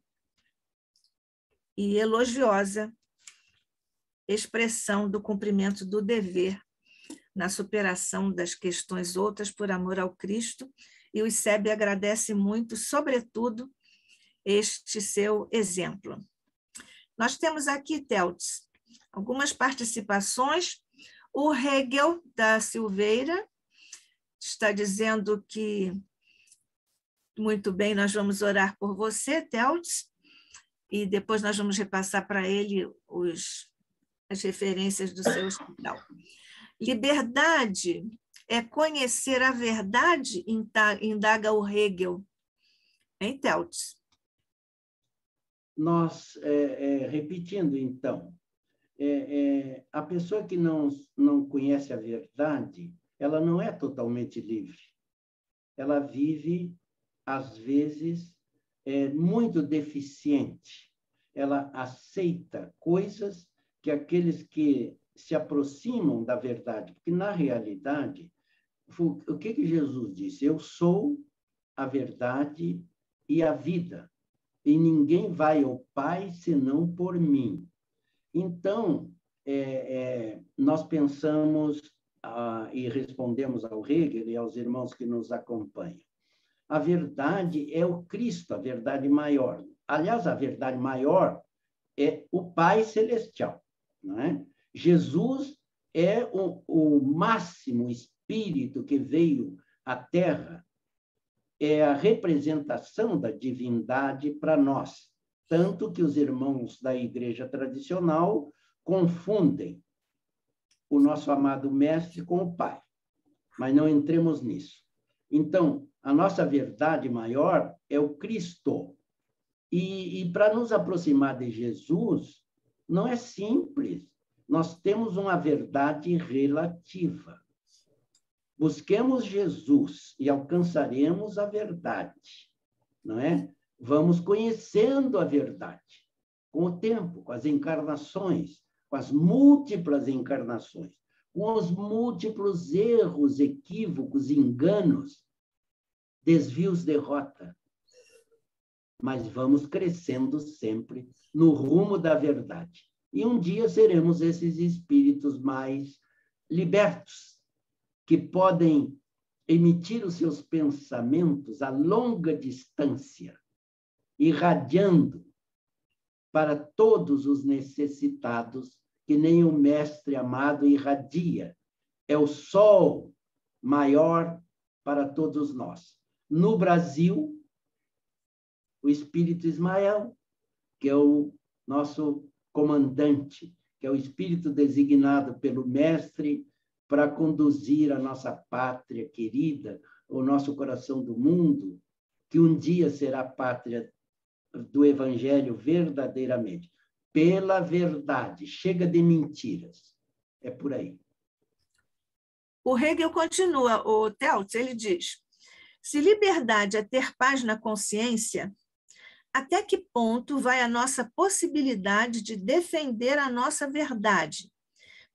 e elogiosa expressão do cumprimento do dever na superação das questões outras por amor ao Cristo, e o ICEB agradece muito, sobretudo, este seu exemplo. Nós temos aqui, Theltes, algumas participações. O Hegel da Silveira está dizendo que, muito bem, nós vamos orar por você, Theltes, e depois nós vamos repassar para ele as referências do seu hospital. Liberdade é conhecer a verdade, indaga o Hegel. Hein, Theltes? Nós, repetindo, então, a pessoa que não conhece a verdade, ela não é totalmente livre. Ela vive, às vezes, muito deficiente. Ela aceita coisas que aqueles que se aproximam da verdade, porque, na realidade, o que Jesus disse? Eu sou a verdade e a vida, e ninguém vai ao Pai senão por mim. Então, nós pensamos e respondemos ao Hegel e aos irmãos que nos acompanham. A verdade é o Cristo, a verdade maior. Aliás, a verdade maior é o Pai Celestial, não é? Jesus é o máximo espírito que veio à Terra, é a representação da divindade para nós, tanto que os irmãos da Igreja tradicional confundem o nosso amado Mestre com o Pai, mas não entremos nisso. Então, a nossa verdade maior é o Cristo. E para nos aproximar de Jesus, não é simples. Nós temos uma verdade relativa. Busquemos Jesus e alcançaremos a verdade, não é? Vamos conhecendo a verdade com o tempo, com as encarnações, com as múltiplas encarnações, com os múltiplos erros, equívocos, enganos, desvios de rota. Mas vamos crescendo sempre no rumo da verdade. E um dia seremos esses espíritos mais libertos, que podem emitir os seus pensamentos a longa distância, irradiando para todos os necessitados, que nem o Mestre amado irradia. É o sol maior para todos nós. No Brasil, o Espírito Ismael, que é o nosso comandante, que é o espírito designado pelo Mestre para conduzir a nossa pátria querida, o nosso coração do mundo, que um dia será pátria do Evangelho verdadeiramente, pela verdade. Chega de mentiras. É por aí. O Hegel continua, o Theltes, ele diz: se liberdade é ter paz na consciência, até que ponto vai a nossa possibilidade de defender a nossa verdade,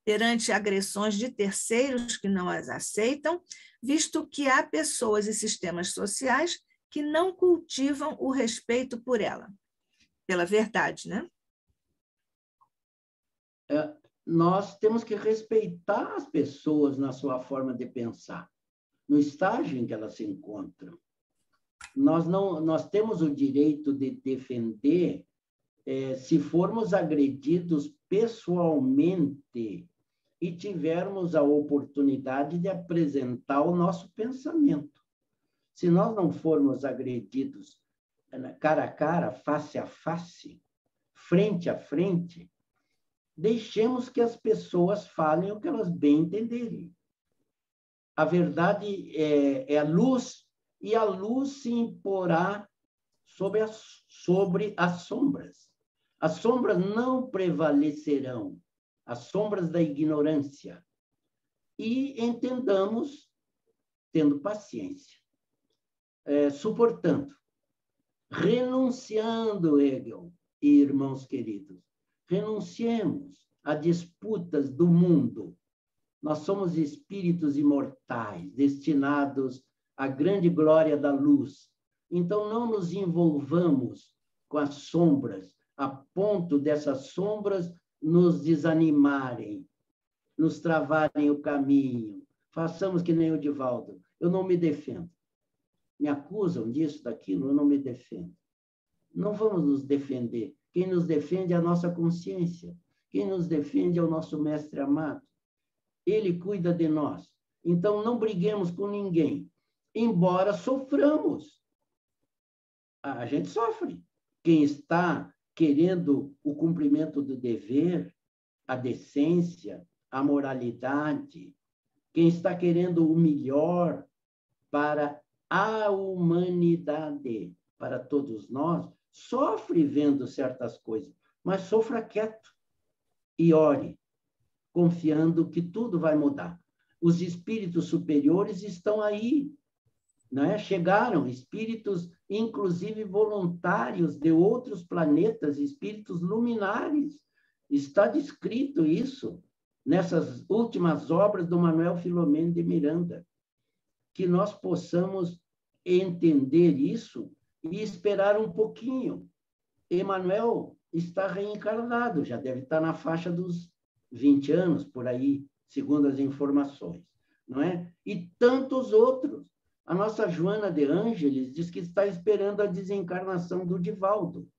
perante agressões de terceiros que não as aceitam, visto que há pessoas e sistemas sociais que não cultivam o respeito por ela, pela verdade, né? Nós temos que respeitar as pessoas na sua forma de pensar, no estágio em que elas se encontram. Nós temos o direito de defender se formos agredidos pessoalmente e tivermos a oportunidade de apresentar o nosso pensamento. Se nós não formos agredidos cara a cara, face a face, frente a frente, deixemos que as pessoas falem o que elas bem entenderem. A verdade é a luz, e a luz se imporá sobre as sombras. As sombras não prevalecerão, as sombras da ignorância. E entendamos, tendo paciência, suportando, renunciando, Hegel e irmãos queridos, renunciemos a disputas do mundo. Nós somos espíritos imortais, destinados à grande glória da luz. Então, não nos envolvamos com as sombras, a ponto dessas sombras nos desanimarem, nos travarem o caminho. Façamos que nem o Divaldo. Eu não me defendo. Me acusam disso, daquilo, eu não me defendo. Não vamos nos defender. Quem nos defende é a nossa consciência. Quem nos defende é o nosso mestre amado. Ele cuida de nós. Então, não briguemos com ninguém, embora soframos. A gente sofre. Quem está querendo o cumprimento do dever, a decência, a moralidade, quem está querendo o melhor para a humanidade, para todos nós, sofre vendo certas coisas, mas sofra quieto e ore, confiando que tudo vai mudar. Os espíritos superiores estão aí, né? Chegaram espíritos, inclusive voluntários de outros planetas, espíritos luminares. Está descrito isso nessas últimas obras do Manuel Filomeno de Miranda. Que nós possamos entender isso e esperar um pouquinho. Emmanuel está reencarnado, já deve estar na faixa dos 20 anos, por aí, segundo as informações, não é? E tantos outros. A nossa Joana de Ângeles diz que está esperando a desencarnação do Divaldo.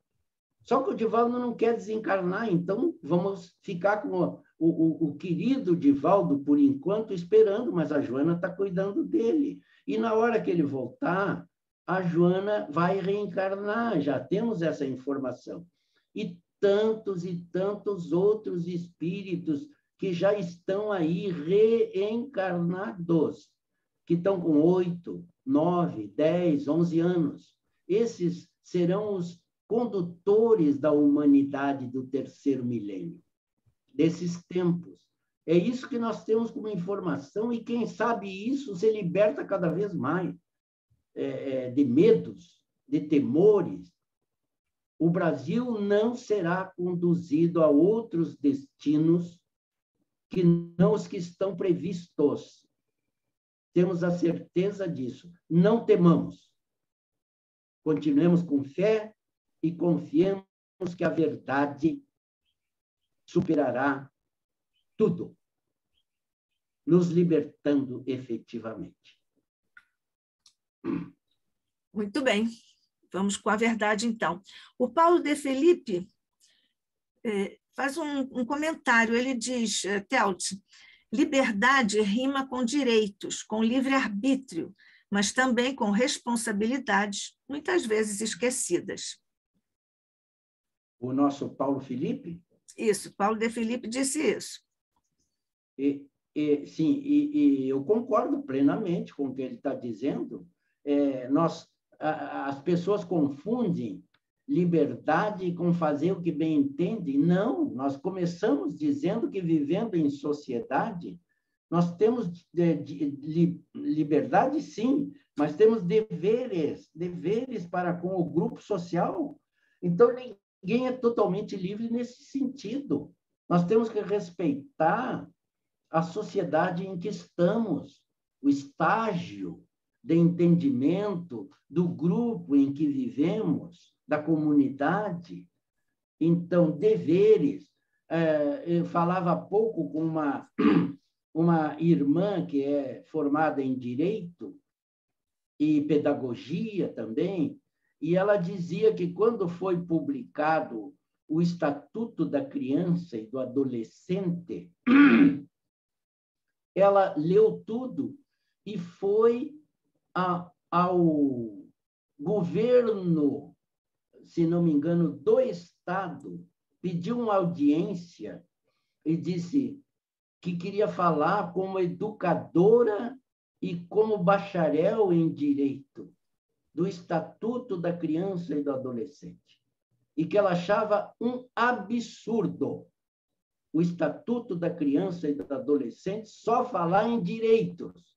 Só que o Divaldo não quer desencarnar, então vamos ficar com o querido Divaldo, por enquanto, esperando, mas a Joana está cuidando dele. E na hora que ele voltar, a Joana vai reencarnar, já temos essa informação. E tantos outros espíritos que já estão aí reencarnados, que estão com 8, 9, 10, 11 anos. Esses serão os condutores da humanidade do terceiro milênio, desses tempos. É isso que nós temos como informação, e quem sabe isso se liberta cada vez mais de medos, de temores. O Brasil não será conduzido a outros destinos que não os que estão previstos. Temos a certeza disso. Não temamos. Continuemos com fé e confiemos que a verdade superará tudo, nos libertando efetivamente. Muito bem. Vamos com a verdade, então. O Paulo de Felipe faz um comentário. Ele diz, Telt, liberdade rima com direitos, com livre-arbítrio, mas também com responsabilidades, muitas vezes esquecidas. O nosso Paulo Felipe? Isso, Paulo de Felipe disse isso. Sim, eu concordo plenamente com o que ele está dizendo. As pessoas confundem liberdade com fazer o que bem entendem. Não, nós começamos dizendo que vivendo em sociedade, nós temos liberdade, sim, mas temos deveres para com o grupo social. Então, ninguém é totalmente livre nesse sentido. Nós temos que respeitar a sociedade em que estamos, o estágio de entendimento do grupo em que vivemos, da comunidade. Então, deveres. Eu falava há pouco com uma irmã que é formada em Direito e Pedagogia também, e ela dizia que quando foi publicado o Estatuto da Criança e do Adolescente, ela leu tudo e foi ao governo, se não me engano, do Estado, pediu uma audiência e disse que queria falar como educadora e como bacharel em Direito do Estatuto da Criança e do Adolescente, e que ela achava um absurdo o Estatuto da Criança e do Adolescente só falar em direitos,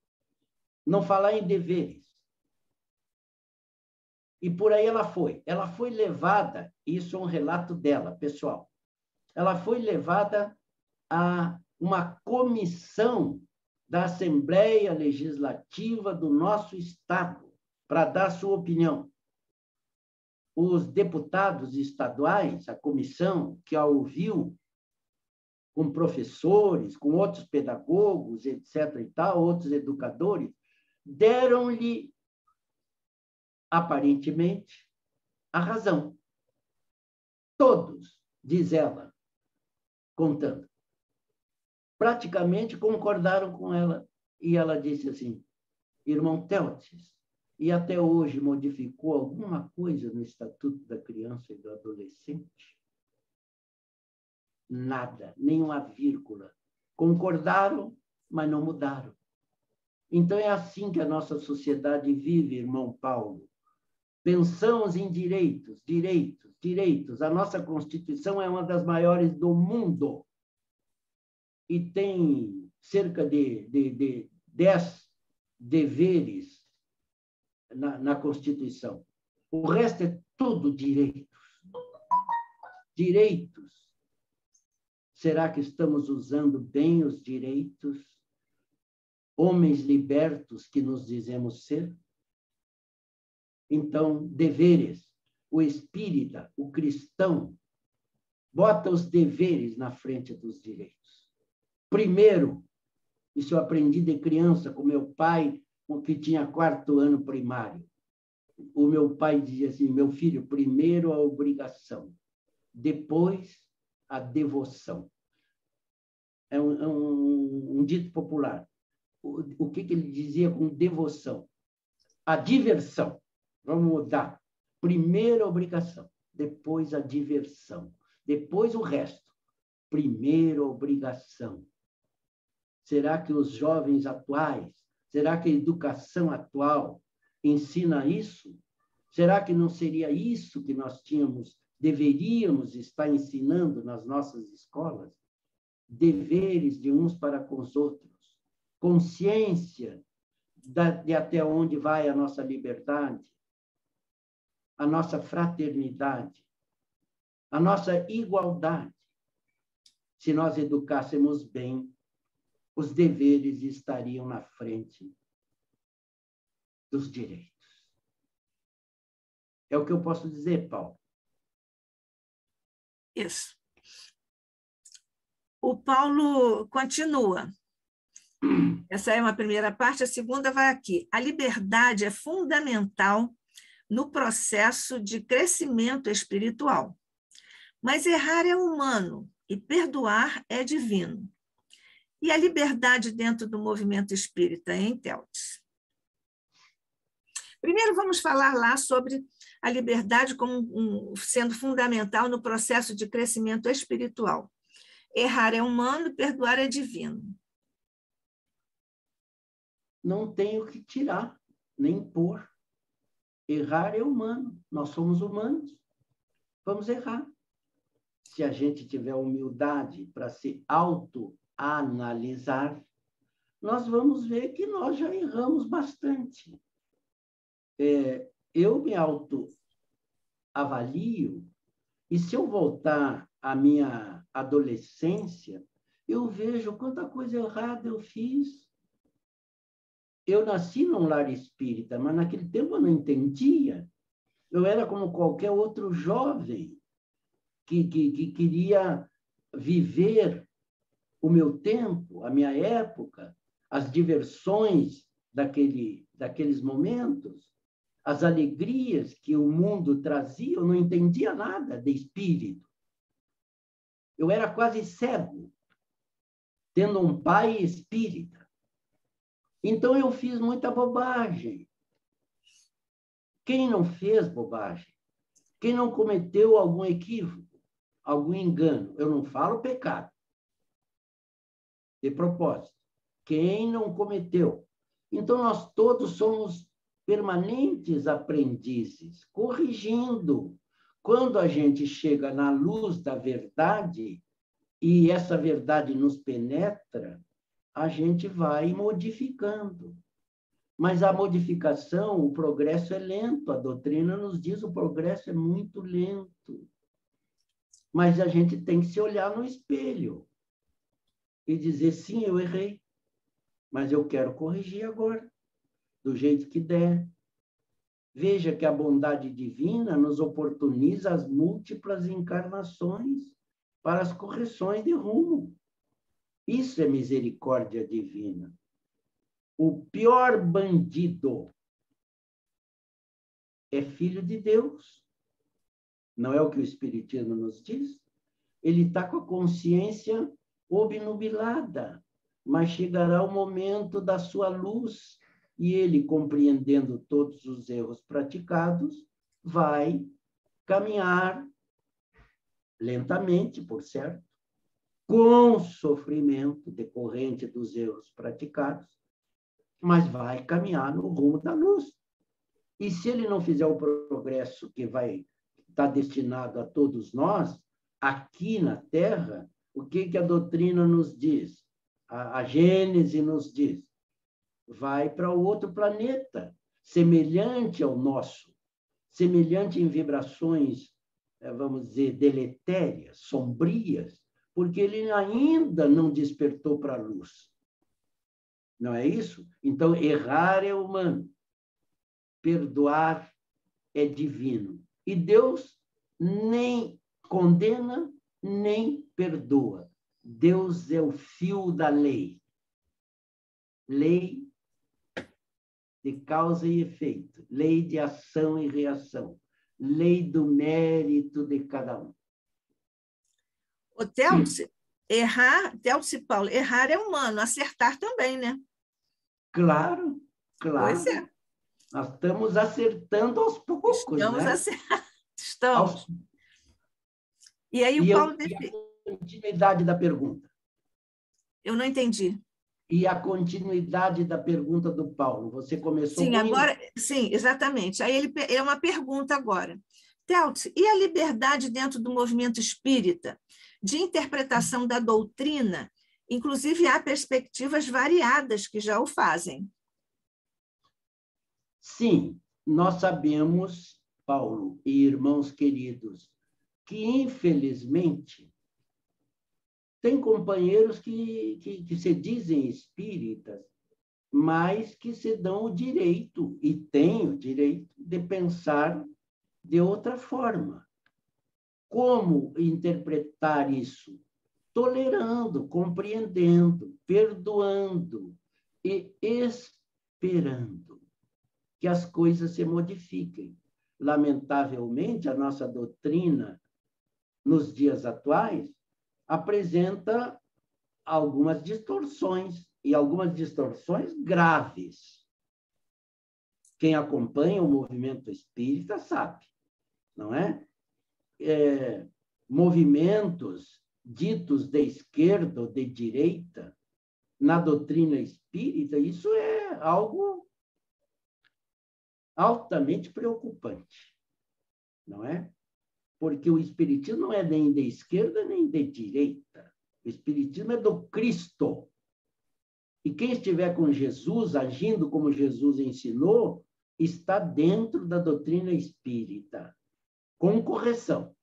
não falar em deveres. E por aí ela foi. Ela foi levada, isso é um relato dela, pessoal, ela foi levada a uma comissão da Assembleia Legislativa do nosso Estado para dar sua opinião. Os deputados estaduais, a comissão que a ouviu, com professores, com outros pedagogos, etc. e tal, outros educadores, deram-lhe, aparentemente, a razão. Todos, diz ela, contando. Praticamente concordaram com ela. E ela disse assim, irmão Teótis, e até hoje modificou alguma coisa no Estatuto da Criança e do Adolescente? Nada, nenhuma vírgula. Concordaram, mas não mudaram. Então, é assim que a nossa sociedade vive, irmão Paulo. Pensamos em direitos, direitos, direitos. A nossa Constituição é uma das maiores do mundo e tem cerca de 10 deveres na Constituição. O resto é tudo direitos. Direitos. Será que estamos usando bem os direitos? Homens libertos que nos dizemos ser? Então, deveres. O espírita, o cristão, bota os deveres na frente dos direitos. Primeiro, isso eu aprendi de criança com meu pai, que tinha 4º ano primário. O meu pai dizia assim, meu filho, primeiro a obrigação, depois a devoção. É um dito popular. O que ele dizia com devoção? A diversão. Vamos mudar. Primeiro a obrigação, depois a diversão, depois o resto. Primeiro a obrigação. Será que os jovens atuais, será que a educação atual ensina isso? Será que não seria isso que nós deveríamos estar ensinando nas nossas escolas? Deveres de uns para com os outros, consciência de até onde vai a nossa liberdade, a nossa fraternidade, a nossa igualdade. Se nós educássemos bem, os deveres estariam na frente dos direitos. É o que eu posso dizer, Paulo. Isso. O Paulo continua. Essa é uma primeira parte, a segunda vai aqui. A liberdade é fundamental no processo de crescimento espiritual. Mas errar é humano e perdoar é divino. E a liberdade dentro do movimento espírita, hein, Teótis? Primeiro vamos falar lá sobre a liberdade como sendo fundamental no processo de crescimento espiritual. Errar é humano e perdoar é divino. Não tem o que tirar, nem pôr. Errar é humano, nós somos humanos. Vamos errar. Se a gente tiver humildade para se autoanalisar, nós vamos ver que nós já erramos bastante. Eu me autoavalio, e se eu voltar à minha adolescência, eu vejo quanta coisa errada eu fiz. Eu nasci num lar espírita, mas naquele tempo eu não entendia. Eu era como qualquer outro jovem que queria viver o meu tempo, a minha época, as diversões daqueles momentos, as alegrias que o mundo trazia. Eu não entendia nada de espírito. Eu era quase cego, tendo um pai espírita. Então, eu fiz muita bobagem. Quem não fez bobagem? Quem não cometeu algum equívoco, algum engano? Eu não falo pecado, de propósito. Quem não cometeu? Então, nós todos somos permanentes aprendizes, corrigindo. Quando a gente chega na luz da verdade, e essa verdade nos penetra, a gente vai modificando. Mas a modificação, o progresso é lento. A doutrina nos diz que o progresso é muito lento. Mas a gente tem que se olhar no espelho e dizer, sim, eu errei, mas eu quero corrigir agora, do jeito que der. Veja que a bondade divina nos oportuniza as múltiplas encarnações para as correções de rumo. Isso é misericórdia divina. O pior bandido é filho de Deus. Não é o que o Espiritismo nos diz? Ele está com a consciência obnubilada, mas chegará o momento da sua luz e ele, compreendendo todos os erros praticados, vai caminhar lentamente, por certo, com sofrimento decorrente dos erros praticados, mas vai caminhar no rumo da luz. E se ele não fizer o progresso que vai estar destinado a todos nós, aqui na Terra, o que a doutrina nos diz? A Gênese nos diz: vai para outro planeta, semelhante ao nosso, semelhante em vibrações, vamos dizer, deletérias, sombrias, porque ele ainda não despertou para a luz. Não é isso? Então, errar é humano, perdoar é divino. E Deus nem condena, nem perdoa. Deus é o fio da lei. Lei de causa e efeito, lei de ação e reação, lei do mérito de cada um. O Télcio e Paulo, errar é humano, acertar também, né? Claro, claro. Pois é. Nós estamos acertando aos poucos, Estamos né? Estamos. E aí o Paulo... E a continuidade da pergunta? Eu não entendi. E a continuidade da pergunta do Paulo? Você começou sim, com agora, isso. Sim, exatamente. Aí ele é uma pergunta agora. Télcio, e a liberdade dentro do movimento espírita de interpretação da doutrina? Inclusive, há perspectivas variadas que já o fazem. Sim, nós sabemos, Paulo e irmãos queridos, que, infelizmente, tem companheiros que se dizem espíritas, mas que se dão o direito, e têm o direito, de pensar de outra forma. Como interpretar isso? Tolerando, compreendendo, perdoando e esperando que as coisas se modifiquem. Lamentavelmente, a nossa doutrina, nos dias atuais, apresenta algumas distorções, e algumas distorções graves. Quem acompanha o movimento espírita sabe, não é? Movimentos ditos de esquerda ou de direita, na doutrina espírita, isso é algo altamente preocupante, não é? Porque o espiritismo não é nem de esquerda nem de direita. O espiritismo é do Cristo. E quem estiver com Jesus, agindo como Jesus ensinou, está dentro da doutrina espírita, com correção.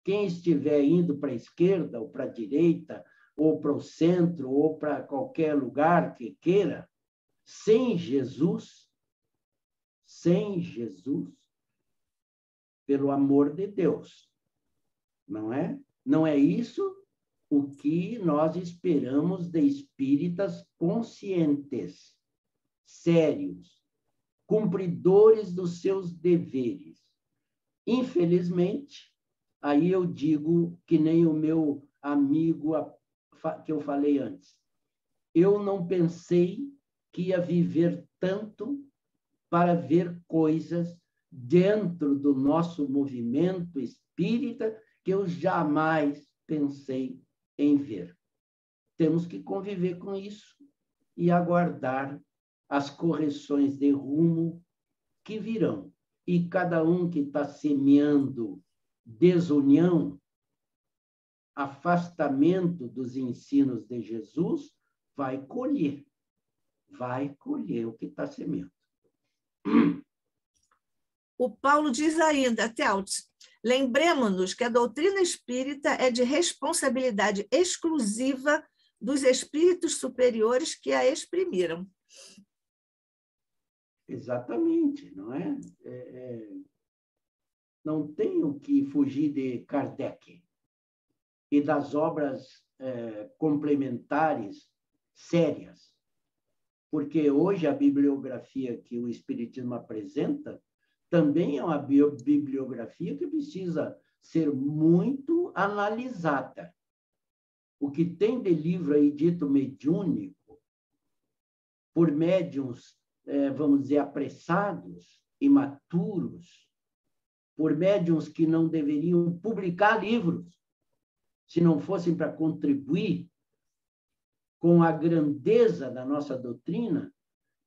Quem estiver indo para a esquerda ou para a direita, ou para o centro, ou para qualquer lugar que queira, sem Jesus, pelo amor de Deus, não é? Não é isso o que nós esperamos de espíritas conscientes, sérios, cumpridores dos seus deveres. Infelizmente, aí eu digo que nem o meu amigo que eu falei antes. Eu não pensei que ia viver tanto para ver coisas dentro do nosso movimento espírita que eu jamais pensei em ver. Temos que conviver com isso e aguardar as correções de rumo que virão. E cada um que está semeando desunião, afastamento dos ensinos de Jesus, vai colher o que está semeando. O Paulo diz ainda, Teltz, lembremos-nos que a doutrina espírita é de responsabilidade exclusiva dos espíritos superiores que a exprimiram. Exatamente, não é? Não tenho que fugir de Kardec e das obras complementares sérias, porque hoje a bibliografia que o Espiritismo apresenta também é uma bibliografia que precisa ser muito analisada. O que tem de livro aí dito mediúnico, por médiuns, vamos dizer, apressados, imaturos, por médiuns que não deveriam publicar livros, se não fossem para contribuir com a grandeza da nossa doutrina,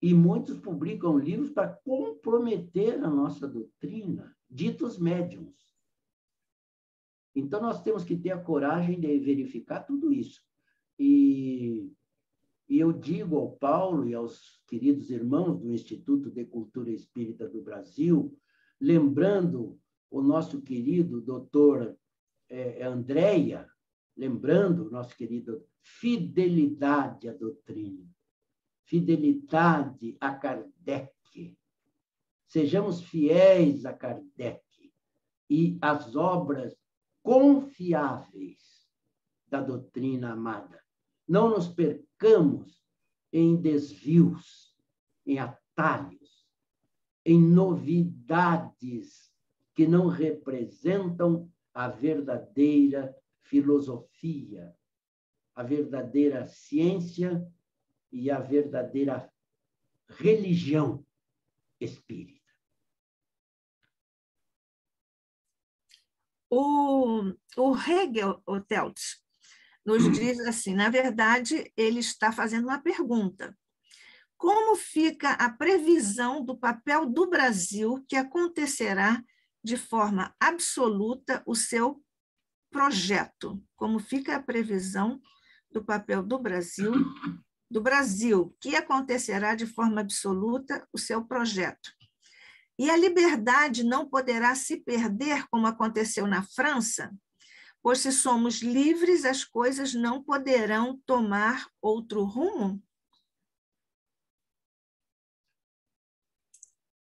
e muitos publicam livros para comprometer a nossa doutrina, ditos médiuns. Então, nós temos que ter a coragem de verificar tudo isso. E eu digo ao Paulo e aos queridos irmãos do Instituto de Cultura Espírita do Brasil, lembrando o nosso querido doutor Andréia, lembrando o nosso querido fidelidade à doutrina, fidelidade a Kardec. Sejamos fiéis a Kardec e às obras confiáveis da doutrina amada. Não nos percamos em desvios, em atalhos, em novidades que não representam a verdadeira filosofia, a verdadeira ciência e a verdadeira religião espírita. O Hegel, o Teltz, nos diz assim, na verdade, ele está fazendo uma pergunta. Como fica a previsão do papel do Brasil que acontecerá de forma absoluta o seu projeto? Como fica a previsão do papel do Brasil, que acontecerá de forma absoluta o seu projeto? E a liberdade não poderá se perder, como aconteceu na França, pois se somos livres, as coisas não poderão tomar outro rumo?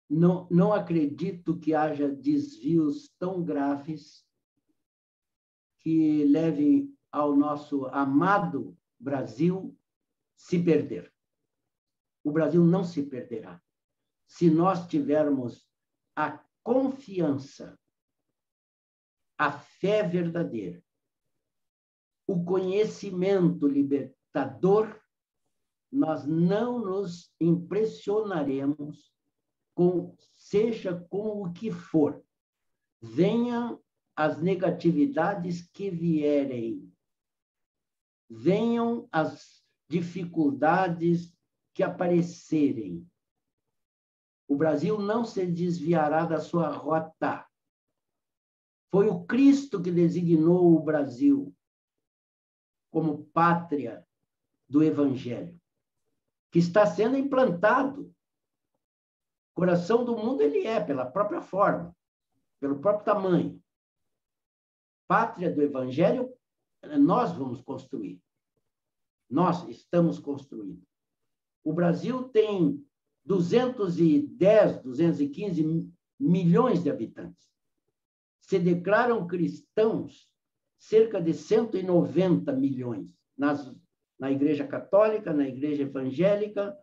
Não acredito que haja desvios tão graves que levem ao nosso amado Brasil se perder. O Brasil não se perderá. Se nós tivermos a confiança, a fé verdadeira, o conhecimento libertador, nós não nos impressionaremos seja com o que for. Venham as negatividades que vierem, venham as dificuldades que aparecerem. O Brasil não se desviará da sua rota. Foi o Cristo que designou o Brasil como pátria do Evangelho, que está sendo implantado. O coração do mundo ele é, pela própria forma, pelo próprio tamanho. Pátria do Evangelho, nós vamos construir. Nós estamos construindo. O Brasil tem 210, 215 milhões de habitantes. Se declaram cristãos cerca de 190 milhões na Igreja Católica, na Igreja Evangélica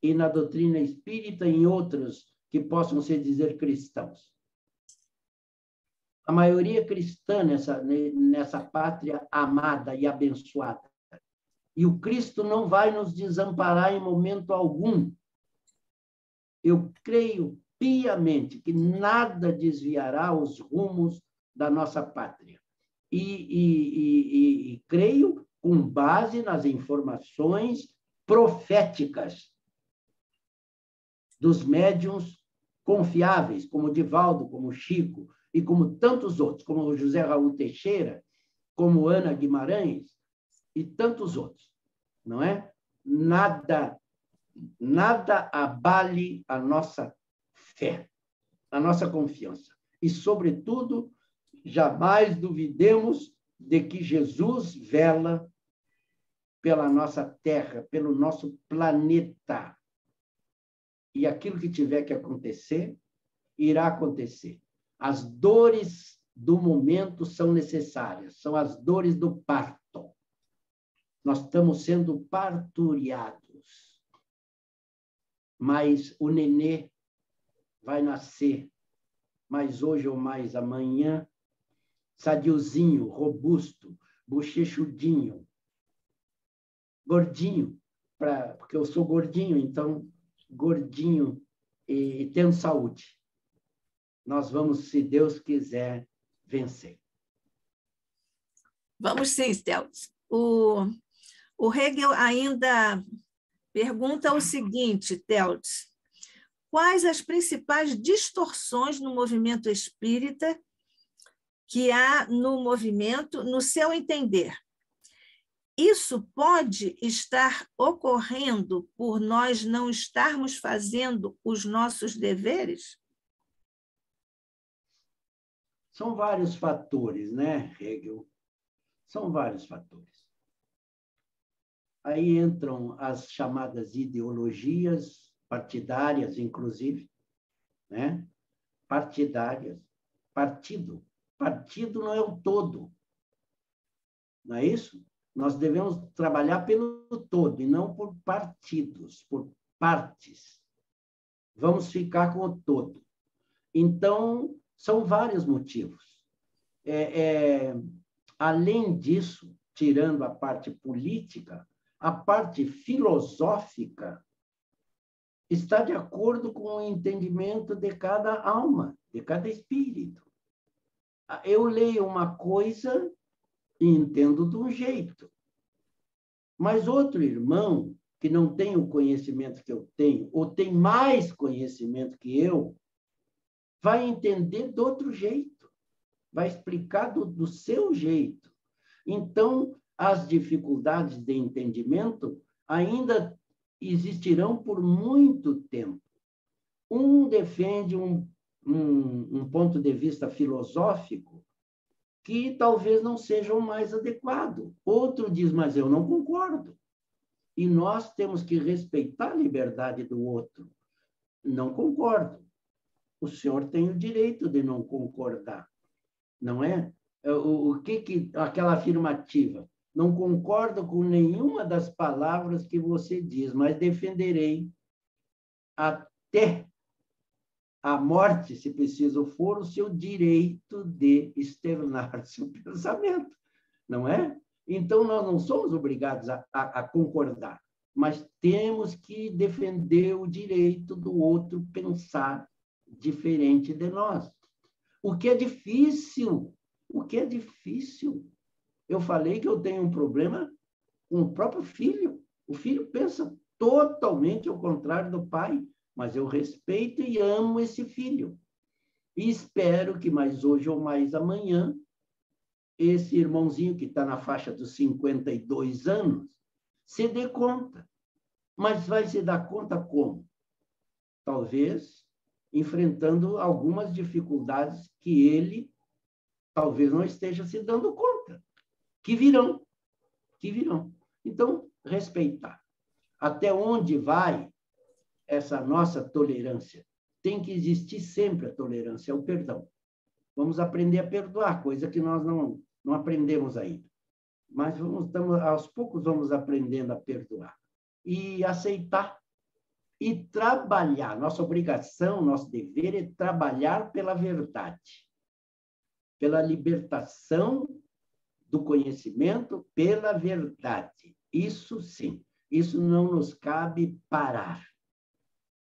e na doutrina espírita e em outros que possam se dizer cristãos. A maioria cristã nessa pátria amada e abençoada. E o Cristo não vai nos desamparar em momento algum. Eu creio piamente que nada desviará os rumos da nossa pátria. E creio com base nas informações proféticas dos médiuns confiáveis, como Divaldo, como Chico, e como tantos outros, como José Raul Teixeira, como Ana Guimarães, e tantos outros, não é? Nada abale a nossa fé, a nossa confiança. E, sobretudo, jamais duvidemos de que Jesus vela pela nossa terra, pelo nosso planeta. E aquilo que tiver que acontecer, irá acontecer. As dores do momento são necessárias, são as dores do parto. Nós estamos sendo parturiados. Mas o nenê vai nascer, mais hoje ou mais amanhã, sadiozinho, robusto, bochechudinho, gordinho, porque eu sou gordinho, então, gordinho e tendo saúde. Nós vamos, se Deus quiser, vencer. Vamos sim, Stelz. O Hegel ainda pergunta o seguinte, Teltz: quais as principais distorções no movimento espírita que há no movimento, no seu entender? Isso pode estar ocorrendo por nós não estarmos fazendo os nossos deveres? São vários fatores, né, Hegel? São vários fatores. Aí entram as chamadas ideologias partidárias, inclusive, né? Partidárias. Partido. Partido não é o todo. Não é isso? Nós devemos trabalhar pelo todo e não por partidos, por partes. Vamos ficar com o todo. Então, são vários motivos. Além disso, tirando a parte política, a parte filosófica está de acordo com o entendimento de cada alma, de cada espírito. Eu leio uma coisa e entendo de um jeito. Mas outro irmão, que não tem o conhecimento que eu tenho, ou tem mais conhecimento que eu, vai entender de outro jeito, vai explicar do seu jeito. Então, as dificuldades de entendimento ainda existirão por muito tempo. Um defende um ponto de vista filosófico que talvez não seja o mais adequado. Outro diz, mas eu não concordo. E nós temos que respeitar a liberdade do outro. Não concordo. O senhor tem o direito de não concordar, não é? Aquela afirmativa? Não concordo com nenhuma das palavras que você diz, mas defenderei até a morte, se preciso for, o seu direito de externar seu pensamento, não é? Então, nós não somos obrigados a concordar, mas temos que defender o direito do outro pensar diferente de nós. O que é difícil, Eu falei que eu tenho um problema com o próprio filho. O filho pensa totalmente ao contrário do pai, mas eu respeito e amo esse filho. E espero que mais hoje ou mais amanhã, esse irmãozinho que está na faixa dos 52 anos, se dê conta. Mas vai se dar conta como? Talvez enfrentando algumas dificuldades que ele talvez não esteja se dando conta, que virão. Então, respeitar. Até onde vai essa nossa tolerância? Tem que existir sempre a tolerância, o perdão. Vamos aprender a perdoar, coisa que nós não aprendemos ainda. Mas aos poucos vamos aprendendo a perdoar. E aceitar. E trabalhar. Nossa obrigação, nosso dever é trabalhar pela verdade. Pela libertação do conhecimento, pela verdade. Isso sim. Isso não nos cabe parar.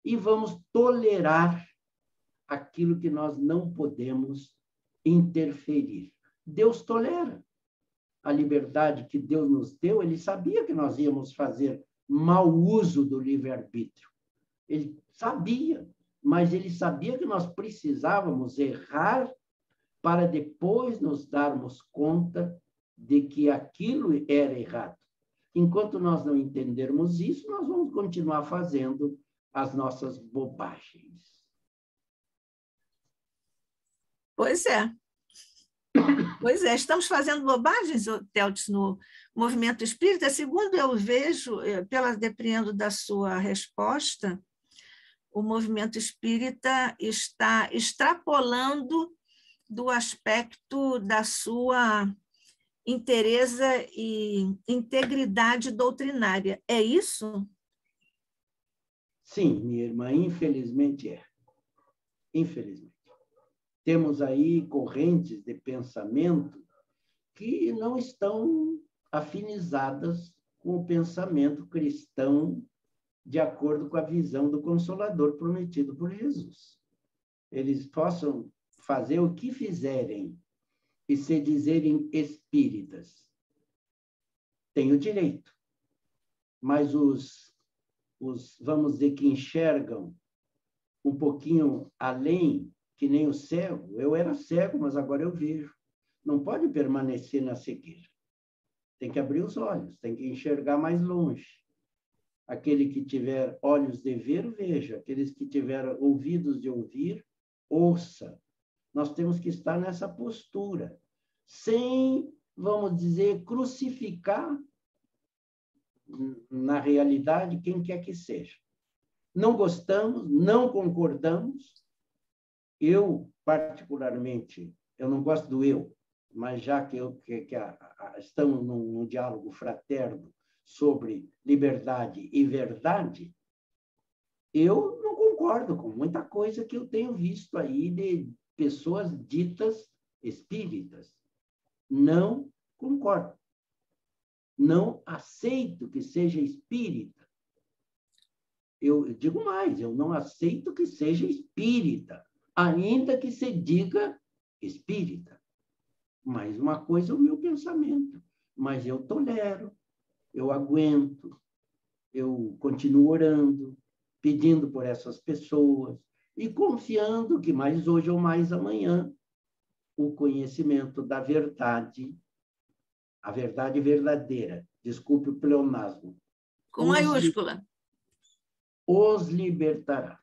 E vamos tolerar aquilo que nós não podemos interferir. Deus tolera a liberdade que Deus nos deu. Ele sabia que nós íamos fazer mau uso do livre-arbítrio. Ele sabia, mas ele sabia que nós precisávamos errar para depois nos darmos conta de que aquilo era errado. Enquanto nós não entendermos isso, nós vamos continuar fazendo as nossas bobagens. Pois é. Pois é, estamos fazendo bobagens, Theltes, no movimento espírita. Segundo eu vejo, depreendo da sua resposta, o movimento espírita está extrapolando do aspecto da sua inteireza e integridade doutrinária. É isso? Sim, minha irmã, infelizmente é. Infelizmente. Temos aí correntes de pensamento que não estão afinizadas com o pensamento cristão de acordo com a visão do Consolador prometido por Jesus. Eles possam fazer o que fizerem e se dizerem espíritas. Têm o direito. Mas os, vamos dizer, que enxergam um pouquinho além, que nem o cego. Eu era cego, mas agora eu vejo. Não pode permanecer na cegueira. Tem que abrir os olhos, tem que enxergar mais longe. Aquele que tiver olhos de ver, veja. Aqueles que tiver ouvidos de ouvir, ouça. Nós temos que estar nessa postura, sem, vamos dizer, crucificar na realidade quem quer que seja. Não gostamos, não concordamos. Eu, particularmente, eu não gosto do eu, mas já que estamos num diálogo fraterno sobre liberdade e verdade, eu não concordo com muita coisa que eu tenho visto aí de pessoas ditas espíritas. Não concordo. Não aceito que seja espírita. Eu digo mais, eu não aceito que seja espírita, ainda que se diga espírita. Mas uma coisa é o meu pensamento, mas eu tolero, eu aguento, eu continuo orando, pedindo por essas pessoas e confiando que mais hoje ou mais amanhã o conhecimento da verdade, a verdade verdadeira, desculpe o pleonasmo, com maiúscula, os libertará.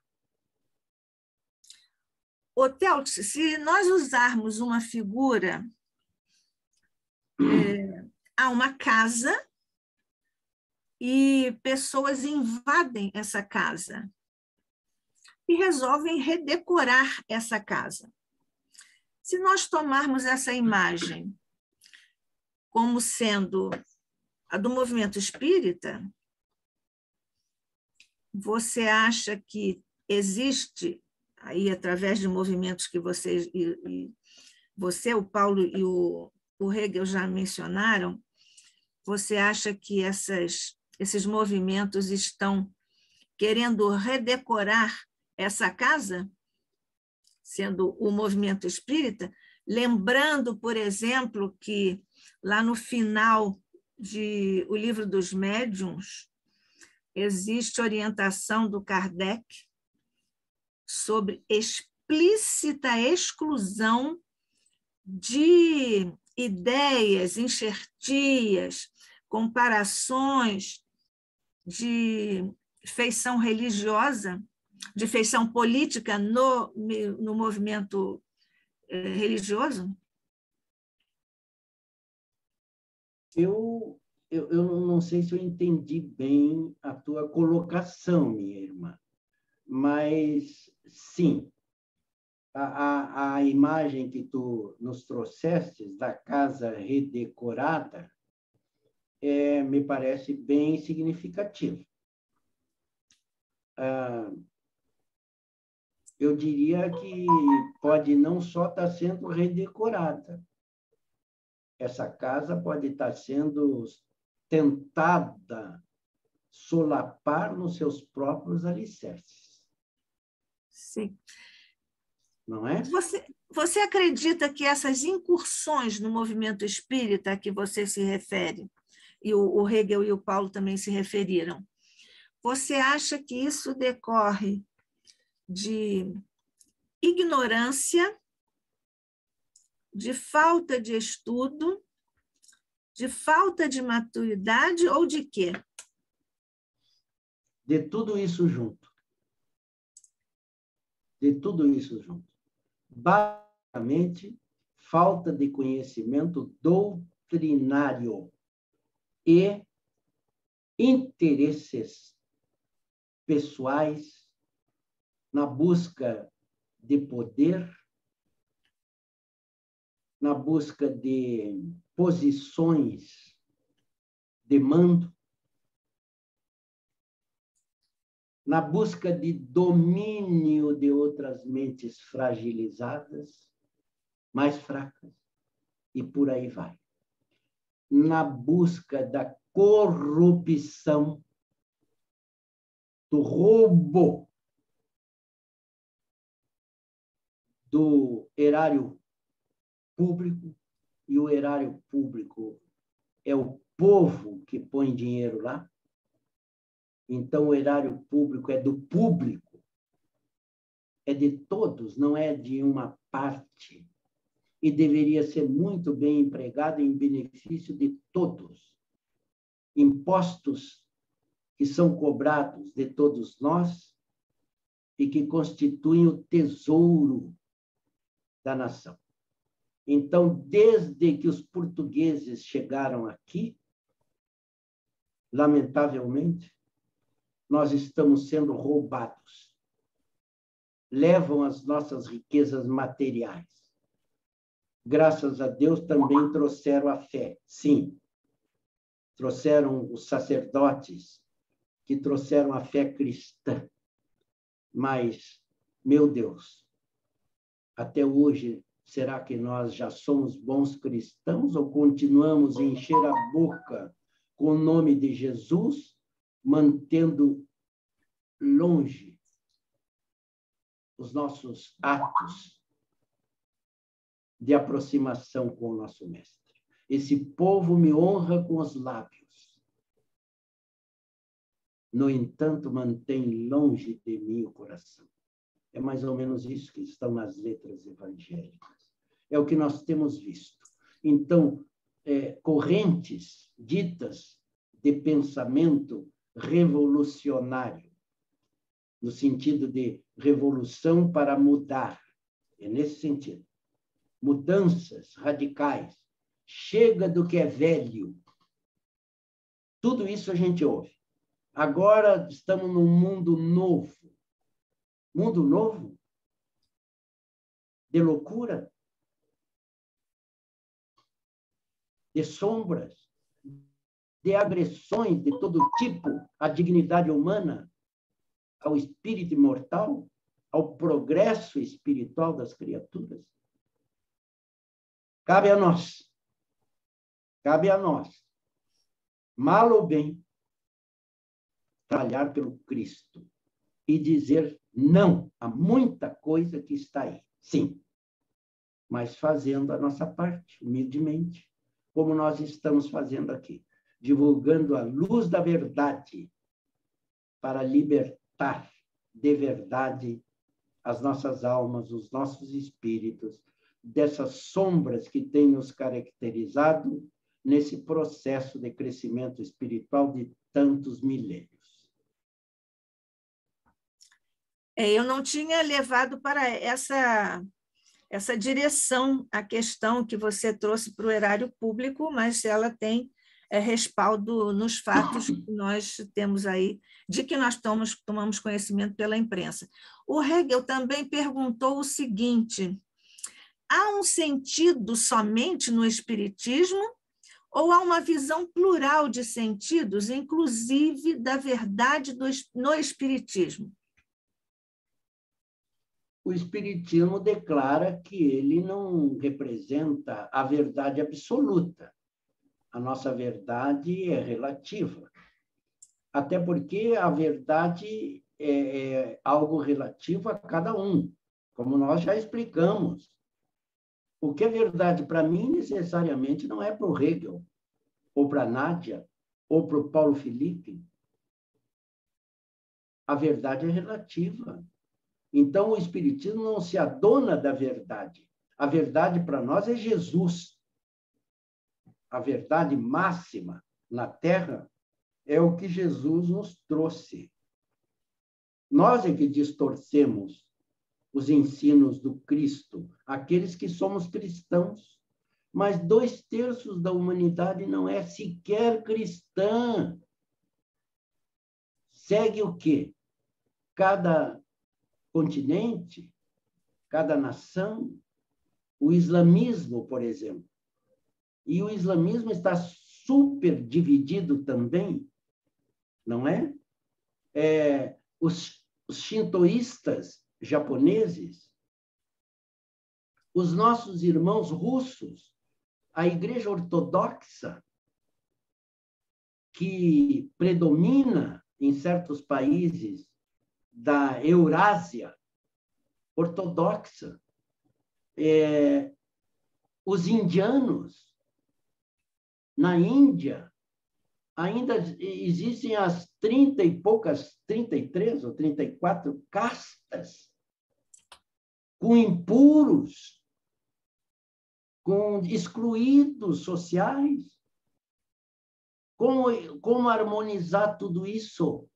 Theltes, se nós usarmos uma figura, há uma casa e pessoas invadem essa casa e resolvem redecorar essa casa. Se nós tomarmos essa imagem como sendo a do movimento espírita, você acha que existe, aí através de movimentos que você, o Paulo e o Hegel já mencionaram, você acha que esses movimentos estão querendo redecorar essa casa, sendo o movimento espírita, lembrando, por exemplo, que lá no final O Livro dos Médiuns, existe orientação do Kardec sobre explícita exclusão de ideias, enxertias, comparações de feição religiosa, de feição política no movimento religioso? Eu eu não sei se eu entendi bem a tua colocação, minha irmã, mas sim, a imagem que tu nos trouxestes da casa redecorada me parece bem significativa. Eu diria que pode não só estar sendo redecorada, essa casa pode estar sendo tentada solapar nos seus próprios alicerces. Sim. Não é? Você acredita que essas incursões no movimento espírita a que você se refere, e o Hegel e o Paulo também se referiram, você acha que isso decorre de ignorância, de falta de estudo, de falta de maturidade ou de quê? De tudo isso junto. De tudo isso junto. Basicamente, falta de conhecimento doutrinário e interesses pessoais na busca de poder, na busca de posições de mando, na busca de domínio de outras mentes fragilizadas, mais fracas, e por aí vai. Na busca da corrupção, do roubo do erário público, e o erário público é o povo que põe dinheiro lá. Então, o erário público é do público, é de todos, não é de uma parte. E deveria ser muito bem empregado em benefício de todos. Impostos que são cobrados de todos nós e que constituem o tesouro da nação. Então, desde que os portugueses chegaram aqui, lamentavelmente, nós estamos sendo roubados. Levam as nossas riquezas materiais. Graças a Deus, também trouxeram a fé. Sim, trouxeram os sacerdotes, que trouxeram a fé cristã. Mas, meu Deus, até hoje, será que nós já somos bons cristãos ou continuamos a encher a boca com o nome de Jesus, mantendo longe os nossos atos de aproximação com o nosso Mestre? Esse povo me honra com os lábios. No entanto, mantém longe de mim o coração. É mais ou menos isso que estão nas letras evangélicas. É o que nós temos visto. Então, correntes ditas de pensamento revolucionário, no sentido de revolução para mudar. É nesse sentido. Mudanças radicais. Chega do que é velho. Tudo isso a gente ouve. Agora estamos num mundo novo. Mundo novo? De loucura? De sombras? De agressões de todo tipo à dignidade humana, ao espírito imortal, ao progresso espiritual das criaturas? Cabe a nós, mal ou bem, trabalhar pelo Cristo e dizer não a muita coisa que está aí. Sim, mas fazendo a nossa parte, humildemente, como nós estamos fazendo aqui, divulgando a luz da verdade para libertar de verdade as nossas almas, os nossos espíritos, dessas sombras que têm nos caracterizado nesse processo de crescimento espiritual de tantos milênios. Eu não tinha levado para essa direção a questão que você trouxe para o erário público, mas ela tem respaldo nos fatos que nós temos aí, de que nós tomamos conhecimento pela imprensa. O Hegel também perguntou o seguinte: há um sentido somente no Espiritismo ou há uma visão plural de sentidos, inclusive da verdade no Espiritismo? O Espiritismo declara que ele não representa a verdade absoluta. A nossa verdade é relativa. Até porque a verdade é algo relativo a cada um, como nós já explicamos. O que é verdade para mim, necessariamente, não é para o Hegel, ou para a Nádia, ou para o Paulo Felipe. A verdade é relativa. Então, o Espiritismo não se adona da verdade. A verdade para nós é Jesus. A verdade máxima na Terra é o que Jesus nos trouxe. Nós é que distorcemos os ensinos do Cristo, aqueles que somos cristãos. Mas 2/3 da humanidade não é sequer cristã. Segue o quê? Cada continente, cada nação, o islamismo, por exemplo. E o islamismo está super dividido também, não é? Os shintoístas japoneses, os nossos irmãos russos, a Igreja Ortodoxa, que predomina em certos países da Eurásia ortodoxa, os indianos, na Índia, ainda existem as 30 e poucas, 33 ou 34 castas, com impuros, com excluídos sociais. Como harmonizar tudo isso?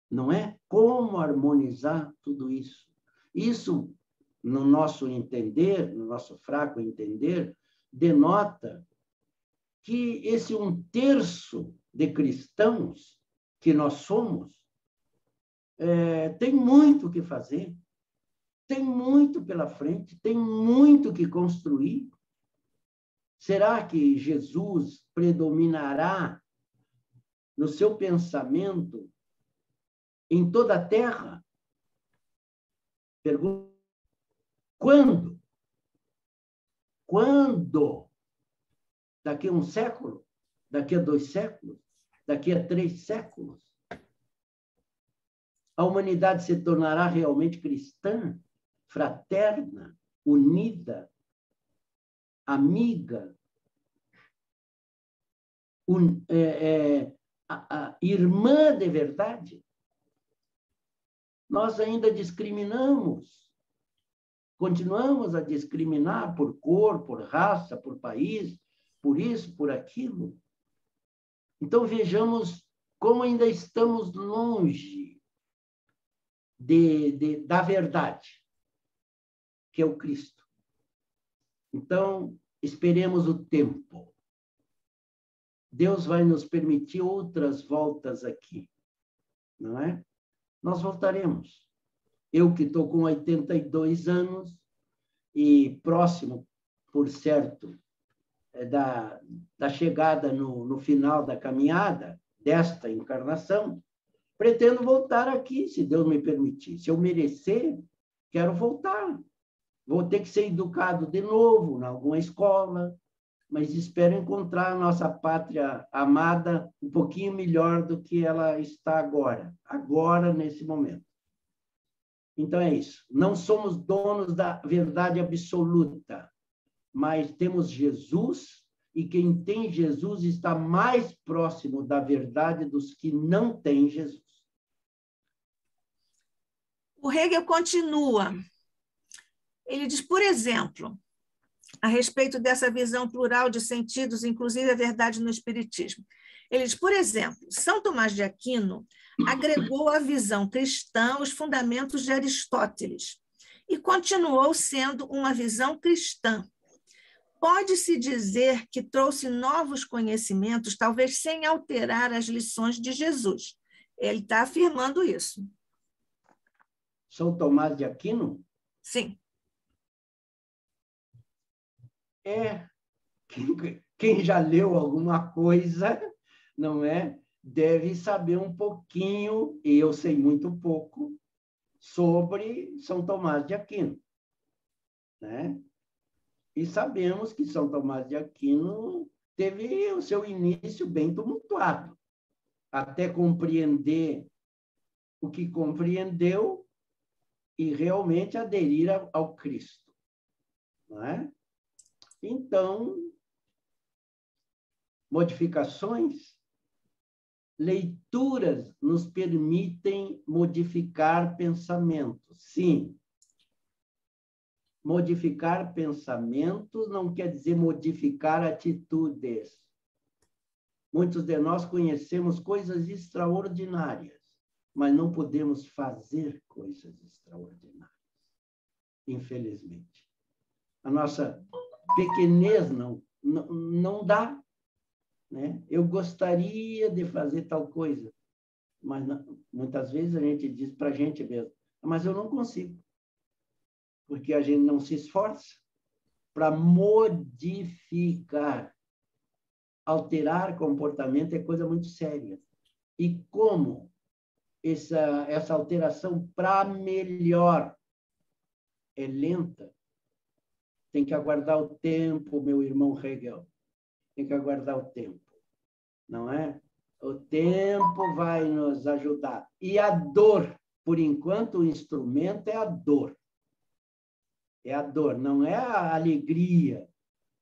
Não é? Como harmonizar tudo isso? Isso, no nosso entender, no nosso fraco entender, denota que esse 1/3 de cristãos que nós somos tem muito o que fazer, tem muito pela frente, tem muito que construir. Será que Jesus predominará no seu pensamento em toda a terra? Pergunta: quando? Quando? Daqui a 1 século? Daqui a 2 séculos? Daqui a 3 séculos? A humanidade se tornará realmente cristã, fraterna, unida, amiga, irmã de verdade? Nós ainda discriminamos, continuamos a discriminar por cor, por raça, por país, por isso, por aquilo. Então, vejamos como ainda estamos longe da verdade, que é o Cristo. Então, esperemos o tempo. Deus vai nos permitir outras voltas aqui, não é? Nós voltaremos. Eu que estou com 82 anos e próximo, por certo, da chegada no final da caminhada desta encarnação, pretendo voltar aqui, se Deus me permitir. Se eu merecer, quero voltar. Vou ter que ser educado de novo em alguma escola, mas espero encontrar a nossa pátria amada um pouquinho melhor do que ela está agora, nesse momento. Então, é isso. Não somos donos da verdade absoluta, mas temos Jesus, e quem tem Jesus está mais próximo da verdade dos que não têm Jesus. O Hegel continua. Ele diz, por exemplo, a respeito dessa visão plural de sentidos, inclusive a verdade no Espiritismo. Ele diz, por exemplo, São Tomás de Aquino agregou à visão cristã os fundamentos de Aristóteles e continuou sendo uma visão cristã. pode-se dizer que trouxe novos conhecimentos, talvez sem alterar as lições de Jesus. Ele está afirmando isso. São Tomás de Aquino? Sim. Quem já leu alguma coisa, não é? Deve saber um pouquinho, e eu sei muito pouco, sobre São Tomás de Aquino, né? E sabemos que São Tomás de Aquino teve o seu início bem tumultuado, até compreender o que compreendeu e realmente aderir ao Cristo, não é? Então, modificações, leituras nos permitem modificar pensamentos. Sim. Modificar pensamentos não quer dizer modificar atitudes. Muitos de nós conhecemos coisas extraordinárias, mas não podemos fazer coisas extraordinárias, infelizmente. A nossa pequenez não dá, né? Eu gostaria de fazer tal coisa, mas muitas vezes a gente diz para a gente mesmo, mas eu não consigo, porque a gente não se esforça para modificar. Alterar comportamento é coisa muito séria. E como essa alteração para melhor é lenta, tem que aguardar o tempo, meu irmão Hegel. Tem que aguardar o tempo, não é? O tempo vai nos ajudar. E a dor, por enquanto, o instrumento é a dor. É a dor, não é a alegria.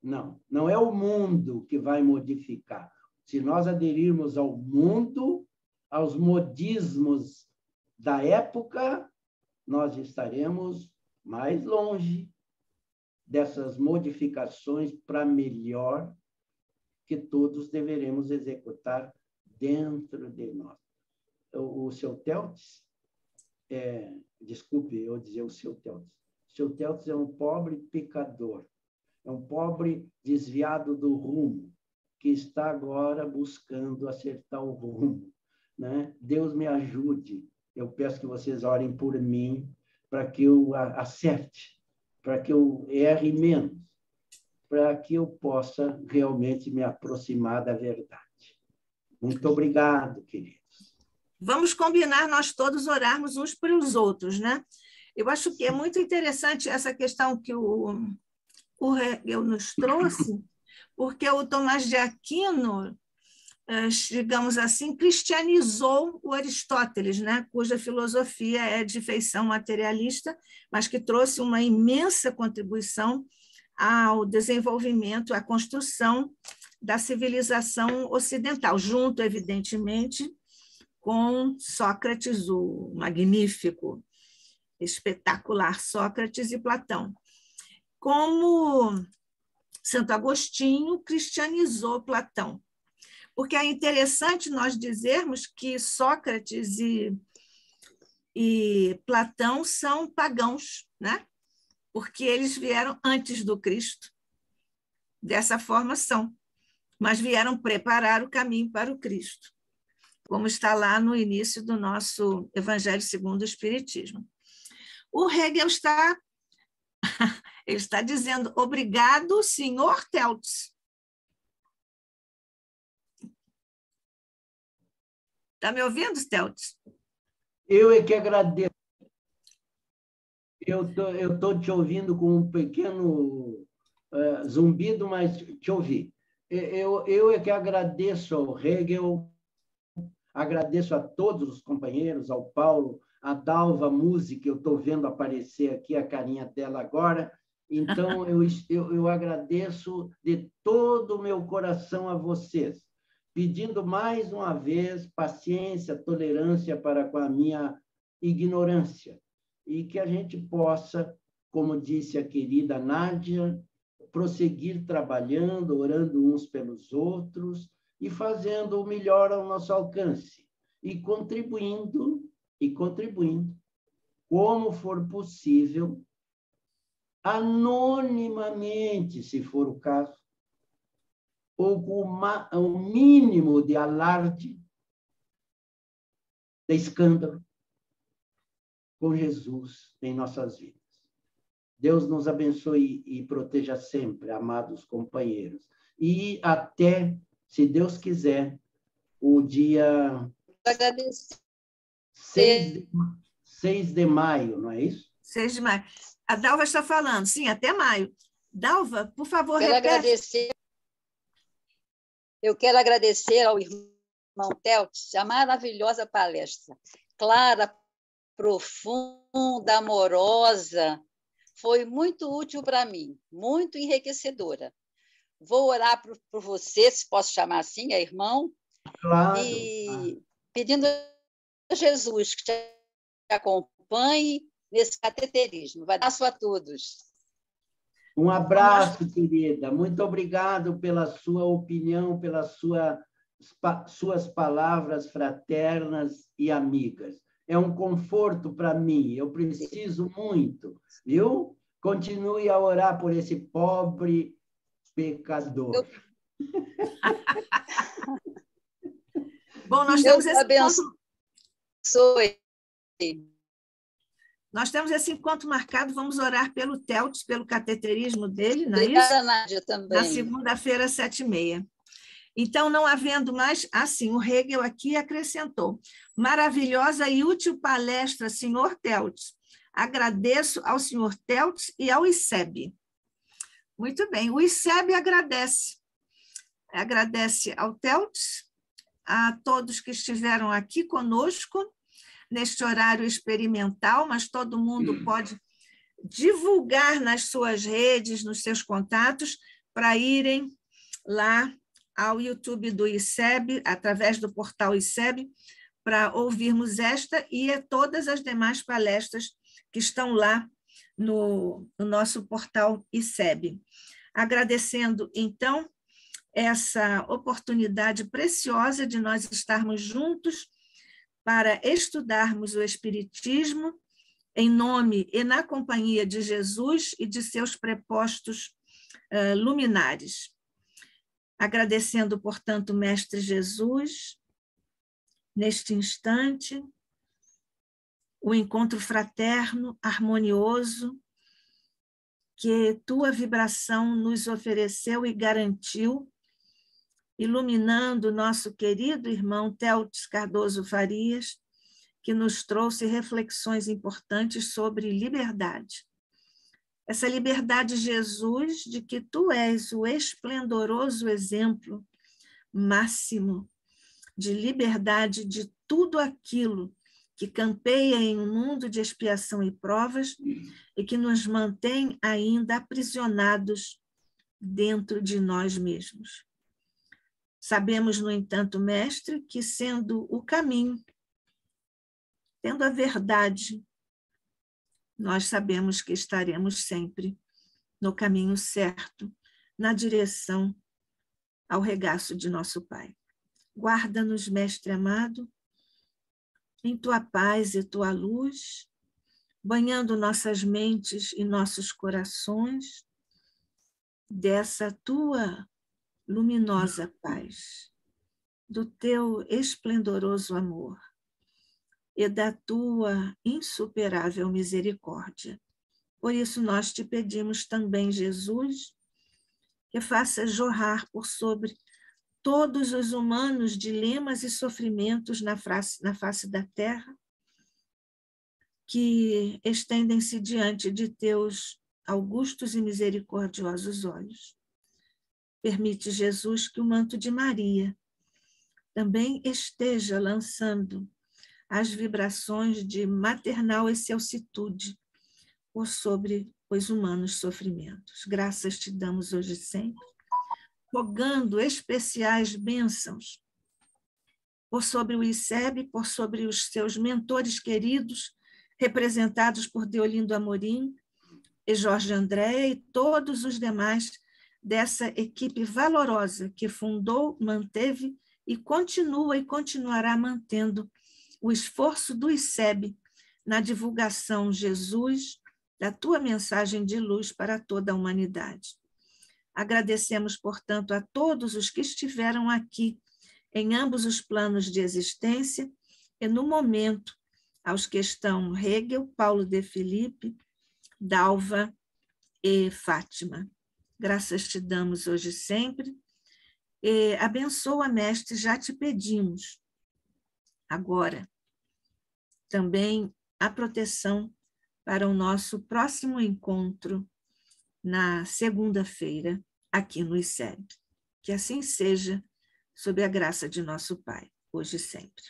Não é o mundo que vai modificar. Se nós aderirmos ao mundo, aos modismos da época, nós estaremos mais longe dessas modificações para melhor que todos deveremos executar dentro de nós. O seu Teltz, desculpe eu dizer o seu Teltz. O seu Teltz é um pobre pecador, é um pobre desviado do rumo, que está agora buscando acertar o rumo, né? Deus me ajude. Eu peço que vocês orem por mim, para que eu acerte, para que eu erre menos, para que eu possa realmente me aproximar da verdade. Muito obrigado, queridos. Vamos combinar nós todos orarmos uns pelos outros, né? Eu acho que é muito interessante essa questão que o Hegel nos trouxe, porque o Tomás de Aquino, digamos assim, cristianizou o Aristóteles, né? Cuja filosofia é de feição materialista, mas que trouxe uma imensa contribuição ao desenvolvimento, à construção da civilização ocidental, junto, evidentemente, com Sócrates, o magnífico, espetacular Sócrates e Platão. Como Santo Agostinho cristianizou Platão. Porque é interessante nós dizermos que Sócrates e Platão são pagãos, né? Porque eles vieram antes do Cristo. Dessa forma são, mas vieram preparar o caminho para o Cristo, como está lá no início do nosso Evangelho segundo o Espiritismo. O Hegel ele está dizendo, obrigado, senhor Teltz. Está me ouvindo, Teltz? Eu é que agradeço. Eu estou te ouvindo com um pequeno zumbido, mas te ouvi. Eu é que agradeço ao Hegel, agradeço a todos os companheiros, ao Paulo, a Dalva Música, eu estou vendo aparecer aqui a carinha dela agora. Então, eu agradeço de todo o meu coração a vocês, pedindo mais uma vez paciência, tolerância para com a minha ignorância, e que a gente possa, como disse a querida Nádia, prosseguir trabalhando, orando uns pelos outros e fazendo o melhor ao nosso alcance, e contribuindo, como for possível, anonimamente, se for o caso, ou com um mínimo de alarde, de escândalo, com Jesus em nossas vidas. Deus nos abençoe e proteja sempre, amados companheiros. E até, se Deus quiser, o dia 6 de maio, não é isso? 6 de maio. A Dalva está falando, sim, até maio. Dalva, por favor, repete. Eu quero agradecer ao irmão Teltsch a maravilhosa palestra. Clara, profunda, amorosa. Foi muito útil para mim, muito enriquecedora. Vou orar por você, se posso chamar assim, irmão. Claro. E pedindo a Jesus que te acompanhe nesse cateterismo. Vai dar a todos. Um abraço, querida. Muito obrigado pela sua opinião, pelas suas palavras fraternas e amigas. É um conforto para mim. Eu preciso muito, viu? Continue a orar por esse pobre pecador. Bom, nós temos esse Nós temos esse encontro marcado, vamos orar pelo Teltsch, pelo cateterismo dele, não é isso? Obrigada, Nádia, também. Na segunda-feira, 7h30. Então, não havendo mais... Assim, o Hegel aqui acrescentou. Maravilhosa e útil palestra, senhor Teltsch. Agradeço ao senhor Teltsch e ao ICEB. Muito bem, o ICEB agradece. Agradece ao Teltsch, a todos que estiveram aqui conosco, neste horário experimental, mas todo mundo pode divulgar nas suas redes, nos seus contatos, para irem lá ao YouTube do ICEB, através do portal ICEB, para ouvirmos esta e todas as demais palestras que estão lá no nosso portal ICEB. Agradecendo, então, essa oportunidade preciosa de nós estarmos juntos para estudarmos o Espiritismo em nome e na companhia de Jesus e de seus prepostos luminares. Agradecendo, portanto, o Mestre Jesus, neste instante, o encontro fraterno, harmonioso, que tua vibração nos ofereceu e garantiu, iluminando o nosso querido irmão Teltsch Cardoso Farias, que nos trouxe reflexões importantes sobre liberdade. Essa liberdade, Jesus, de que tu és o esplendoroso exemplo máximo de liberdade de tudo aquilo que campeia em um mundo de expiação e provas e que nos mantém ainda aprisionados dentro de nós mesmos. Sabemos, no entanto, Mestre, que sendo o caminho, tendo a verdade, nós sabemos que estaremos sempre no caminho certo, na direção ao regaço de nosso Pai. Guarda-nos, Mestre amado, em tua paz e tua luz, banhando nossas mentes e nossos corações dessa tua luminosa paz, do teu esplendoroso amor e da tua insuperável misericórdia. Por isso nós te pedimos também, Jesus, que faça jorrar por sobre todos os humanos dilemas e sofrimentos na face da terra, que estendem-se diante de teus augustos e misericordiosos olhos. Permite, Jesus, que o manto de Maria também esteja lançando as vibrações de maternal excelsitude por sobre os humanos sofrimentos. Graças te damos hoje e sempre, rogando especiais bênçãos por sobre o ICEB, por sobre os seus mentores queridos, representados por Deolindo Amorim e Jorge André e todos os demais dessa equipe valorosa que fundou, manteve e continua e continuará mantendo o esforço do ICEB na divulgação Jesus, da tua mensagem de luz para toda a humanidade. Agradecemos, portanto, a todos os que estiveram aqui em ambos os planos de existência e, no momento, aos que estão Hegel, Paulo de Filipe, Dalva e Fátima. Graças te damos hoje e sempre. E abençoa, mestre, já te pedimos. Agora, também a proteção para o nosso próximo encontro na segunda-feira, aqui no ICEB. Que assim seja, sob a graça de nosso Pai, hoje e sempre.